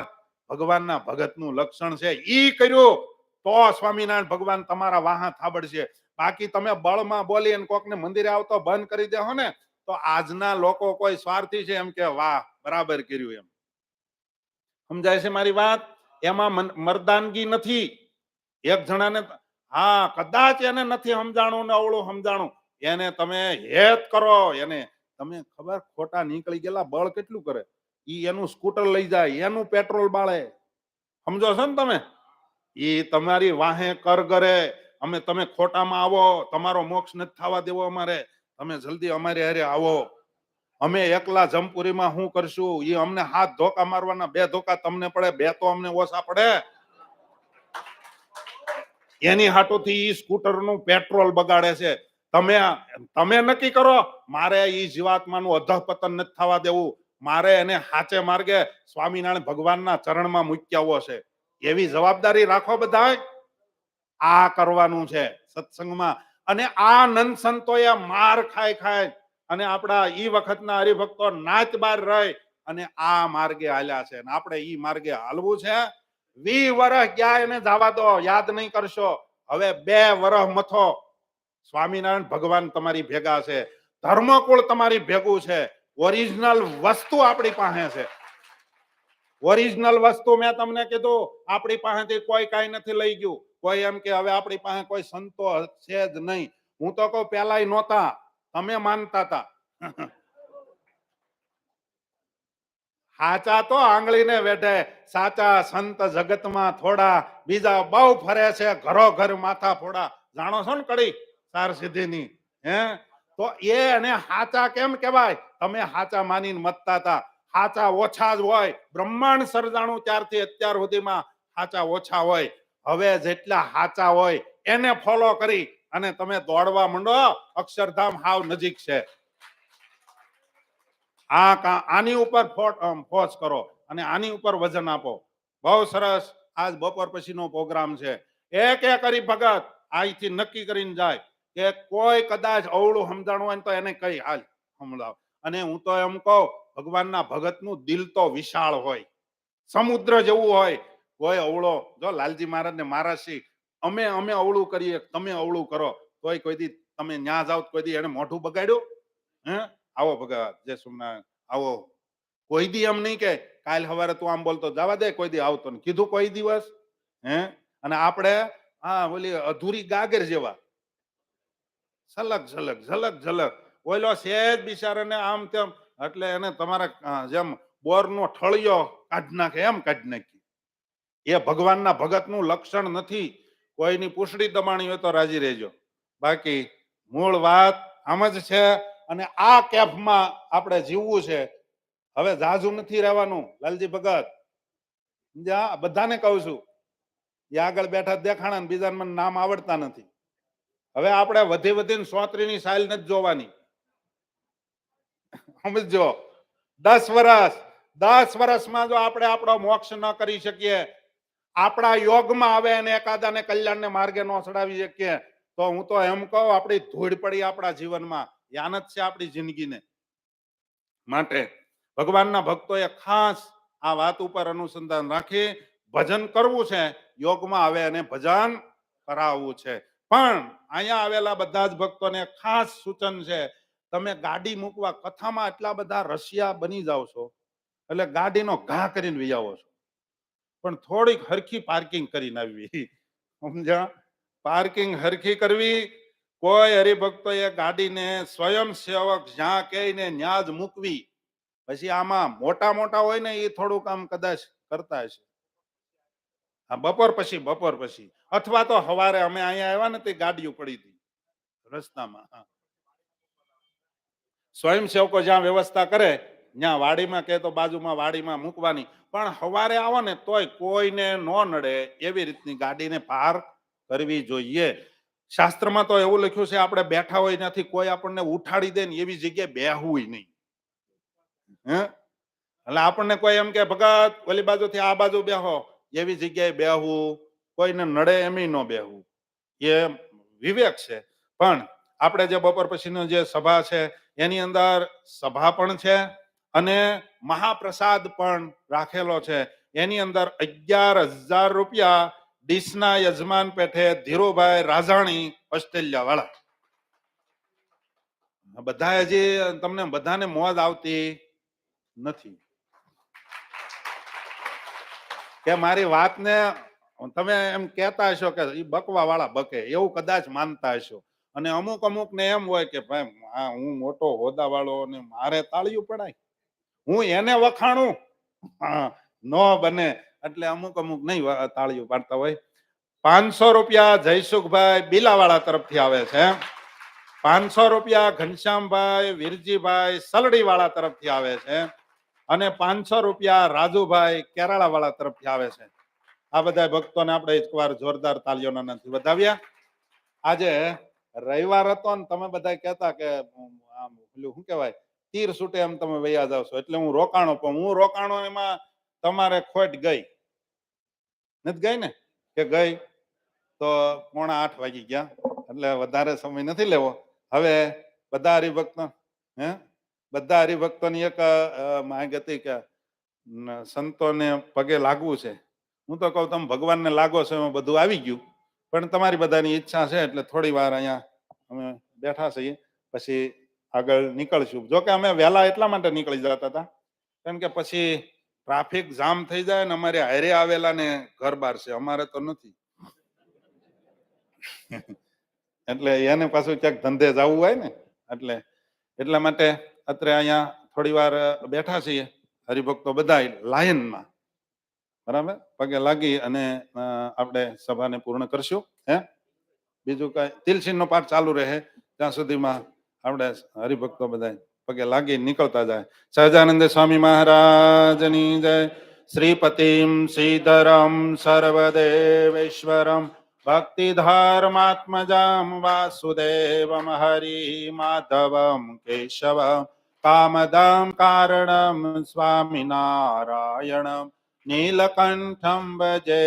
ભગવાનના ભગતનું લક્ષણ છે. ઈ કર્યું તો સ્વામિનારાયણ ભગવાન તમારા વાહા થાબડશે. બાકી તમે બળમાં બોલી અને કોકને મંદિરે આવતો બંધ કરી દેહો ને તો આજના લોકો કોઈ સ્વાર્થી છે એમ કે વાહ બરાબર કર્યું એમ. સમજાય છે મારી વાત? એમાં મર્દાનગી નથી. એક જણાને હા કદાચ એને નથી સમજાણું ને અવળું સમજાણું એને તમે હેત કરો. એને તમે ખબર ખોટા નીકળી ગયેલા બળ કેટલું કરે. ઈ એનું સ્કૂટર લઈ જાય, એનું પેટ્રોલ બાળે. સમજો છો ને તમે? ઈ તમારી વાહે કર કરે. તમે ખોટામાં આવો, તમારો મોક્ષ નથી થવા દેવો અમારે, તમે જલ્દી અમારી હારે આવો. અમે એકલા જમપુરીમાં શું કરશું? એ અમને 7 ધોકા મારવાના, 2 ધોકા તમને પડે, 2 તો અમને ઓછા પડે. એની હાટોથી ઈ સ્કૂટરનું પેટ્રોલ બગાડે છે. તમે નક્કી કરો, મારે ઈ જીવાત્માનું અધઃપતન નથી થવા દેવું, મારે એને હાચે માર્ગે સ્વામિનારાયણ ભગવાનના ચરણમાં મૂક્યાવો છે. એવી જવાબદારી રાખો બધા. આ કરવાનું છે સત્સંગમાં. અને આ નંદ સંતોએ માર ખાઈ ખાઈ અને આપણા ઈ વખતના હરિભક્તો નાચ બાર રહી અને આ માર્ગે હાલ્યા છે. આપણે ઈ માર્ગે હાલવું છે. 20 વર્ષ ગયા એને જવા દો, યાદ નહીં કરશો. હવે 2 વર્ષ મથો. સ્વામિનારાયણ ભગવાન તમારી ભેગા છે, ધર્મકુળ તમારી ભેગું છે. ઓરિજિનલ વસ્તુ આપણી પાસે છે. ઓરિજિનલ વસ્તુ મેં તમને કીધું, આપણી પાસેથી કોઈ કઈ નથી લઈ ગયું. કોઈ એમ કે હવે આપણી પાસે કોઈ સંતો છે જ નહીં. હું તો કહું પેલા નહોતા, તમે માનતા હતા. સાચા તો આંગળીને વેઢે, સાચા સંત જગતમાં થોડા, બીજા બહુ ફરે છે ઘરો ઘર માથા ફોડા. જાણો છો ને કડી સાર સિદ્ધિની? હે તો એ અને સાચા કેમ કહેવાય? તમે સાચા માનીને મતતા હતા. સાચા ઓછા જ હોય. બ્રહ્માંડ સર્જાણું ત્યારથી અત્યાર સુધીમાં સાચા ઓછા હોય. હવે જેટલા સાચા હોય એને ફોલો કરી અને તમે દોડવા માંડો. અક્ષરધામ હાવ નજીક છે. આની ઉપર ફોર્સ કરો અને આની ઉપર વજન આપો. બહુ સરસ. આજ બપોર પછીનો પ્રોગ્રામ છે. એક હરિભગત અહીંથી નક્કી કરીને જાય કે કોઈ કદાચ અવળું સમજાણું હોય તો એને કઈ હાલ સમજાવ. અને હું તો એમ કહું, ભગવાનના ભગતનું દિલ તો વિશાળ હોય, સમુદ્ર જેવું હોય. કોઈ અવળો, જો લાલજી મહારાજ ને મહારાજશ્રી અમે અવળું કરીએ, તમે અવળું કરો, તોય કોઈ દી તમે ન્યા જાવ કોઈ દી એને મોઢું બગાડ્યું? હે આવો ભગત જય સોમનાથ આવો. કોઈ દી એમ નહીં કે કાલ સવારે તું આમ બોલતો જવા દે, કોઈ દી આવતો ને કીધું કોઈ દિવસ? હે અને આપણે હા બોલી અધૂરી ગાગર જેવા, ઝલક ઝલક ઝલક ઝલક. ઓલો સેજ બિચારાને આમ તેમ, એટલે એને તમારા જેમ બોરનો ઠળિયો કાઢી નાખે એમ કાઢી નાખી. એ ભગવાનના ભગતનું લક્ષણ નથી. કોઈની પૂંછડી દબાણી હોય તો રાજી રહેજો, બાકી મૂળ વાત આમ જ છે. અને આ કેફમાં આપણે જીવવું છે. હવે જાજુ નથી રહેવાનું. લાલજી ભગત બધાને કહું છું, એ આગળ બેઠા દેખાણા, બીજા મને નામ આવડતા નથી. હવે આપણે વધી વધીને સોત્રીની સાઇલ નથી જોવાની. સમજો 10 વર્ષમાં જો આપણે આપણો મોક્ષ ન કરી શકીએ, આપણા યોગમાં આવે અને એકાદાને કલ્યાણને માર્ગે ન ચડાવી શકીએ, તો હું તો એમ કહું આપણી ધૂળ પડી આપણા જીવનમાં. યાન જ છે આપણી જિંદગીને. માટે ભગવાનના ભક્તોએ ખાસ આ વાત ઉપર અનુસંધાન રાખી ભજન કરવું છે. યોગમાં આવે અને ભજન કરાવવું છે. પણ અહીંયા આવેલા બધા જ ભક્તોને ખાસ સૂચન છે, તમે ગાડી મૂકવા કથામાં એટલા બધા રશિયા બની જાવ છો એટલે ગાડીનો ઘા કરીને વહી આવો છો. પણ થોડીક હરખી પાર્કિંગ કરીને આવી. સમજ્યા? પાર્કિંગ હરખી કરવી. કોઈ હરિભક્તોએ ગાડીને સ્વયંસેવક જ્યાં કહે ને ત્યાં જ મૂકવી. પછી આમાં મોટા મોટા હોય ને એ થોડુંક આમ કદાચ કરતા હશે. બપોર પછી અથવા તો સવારે અમે અહીંયા આવ્યા ને તે ગાડીઓ પડી હતી રસ્તામાં. સ્વયંસેવકો જ્યાં વ્યવસ્થા કરે ત્યાં વાડીમાં કે તો બાજુમાં વાડીમાં મૂકવાની. પણ સવારે આવો ને તોય કોઈને ન નડે એવી રીતની ગાડીને પાર્ક કરવી જોઈએ. શાસ્ત્રમાં તો એવું લખ્યું છે, આપણે બેઠા હોય નથી કોઈ આપણને ઉઠાડી દે ને એવી જગ્યાએ બેહવું નહીં. એટલે આપણને કોઈ એમ કે ભગત ઓલી બાજુથી આ બાજુ બેહો, એવી જગ્યાએ બેહવું, કોઈને નડે એમ ન બેહવું, એ વિવેક છે. પણ આપણે જે બપોર પછીનો જે સભા છે એની અંદર સભા પણ છે અને મહાપ્રસાદ પણ રાખેલો છે. એની અંદર 11,000 રૂપિયા ડીશના યજમાન પેઠે ધીરુભાઈ રાજાણી ઓસ્ટ્રેલિયા વાળા. બધા હજી તમને બધાને મોજ આવતી નથી કે મારી વાતને તમે એમ કહેતા હશો કે એ બકવા વાળા બકે, એવું કદાચ માનતા હશો. અને અમુક ને એમ હોય કે ભાઈ હું મોટો હોદ્દા વાળો ને મારે તાળીયું પડાય, હું એને વખાણું. ન બને. એટલે અમુક નહીં તાળીયું પાડતા હોય. 500 રૂપિયા જયસુખભાઈ બીલાવાળા તરફથી આવે છે. 500 રૂપિયા ઘનશ્યામભાઈ વીરજીભાઈ સલડી વાળા તરફથી આવે છે. અને 500 રૂપિયા રાજુભાઈ કેરાળા વાળા તરફથી આવે છે. આ બધા ભક્તોને આપણે એકવાર જોરદાર તાલીઓના નામથી વધાવ્યા. આજે રવિવાર હતો ને તમે બધા કહેતા કે આમ પેલું શું કહેવાય તીર છૂટે એમ તમે વૈયા જાવ છો એટલે હું રોકાણો, પણ હું રોકાણો એમાં તમારે ખોટ ગઈ નથી ગઈ ને કે ગઈ? તો 7:45 વાગી ગયા એટલે વધારે સમય નથી લેવો. હવે બધા હરિભક્તો બધા હરિભક્તોની એક માંગ હતી કે સંતોને પગે લાગવું છે. હું તો કહું તમે ભગવાનને લાગો છો એમાં બધું આવી ગયું, પણ તમારી બધાની ઈચ્છા છે એટલે થોડી વાર અહીંયા અમે બેઠા છીએ, પછી આગળ નીકળશું. જોકે અમે વહેલા એટલા માટે નીકળી જતા હતા કારણ કે પછી ટ્રાફિક જામ થઈ જાય ને અમારે હારે આવેલા ને ઘર બાર છે, અમારે તો નથી. એટલે એને પાછું ક્યાંક ધંધે જવું હોય ને એટલે એટલા માટે અત્યારે અહીંયા થોડી વાર બેઠા છીએ હરિભક્તો બધા લાયનમાં, બરાબર? પગે લાગી અને આપણે સભાને પૂર્ણ કરશું. બીજું કઈ તિલસીન નો પાઠ ચાલુ રહે ત્યાં સુધીમાં આપણે હરિભક્તો બધા પગે લાગી નીકળતા જાય. સહજાનંદ સ્વામી મહારાજની જય. શ્રીપતિમ શ્રીધરમ સર્વદેવેશ્વરમ ભક્તિધર્માત્મજામ વાસુદેવમ હરિ માધવમ કેશવમ કામદમ કારણમ સ્વામિનારાયણમ નીલકંઠમ ભજે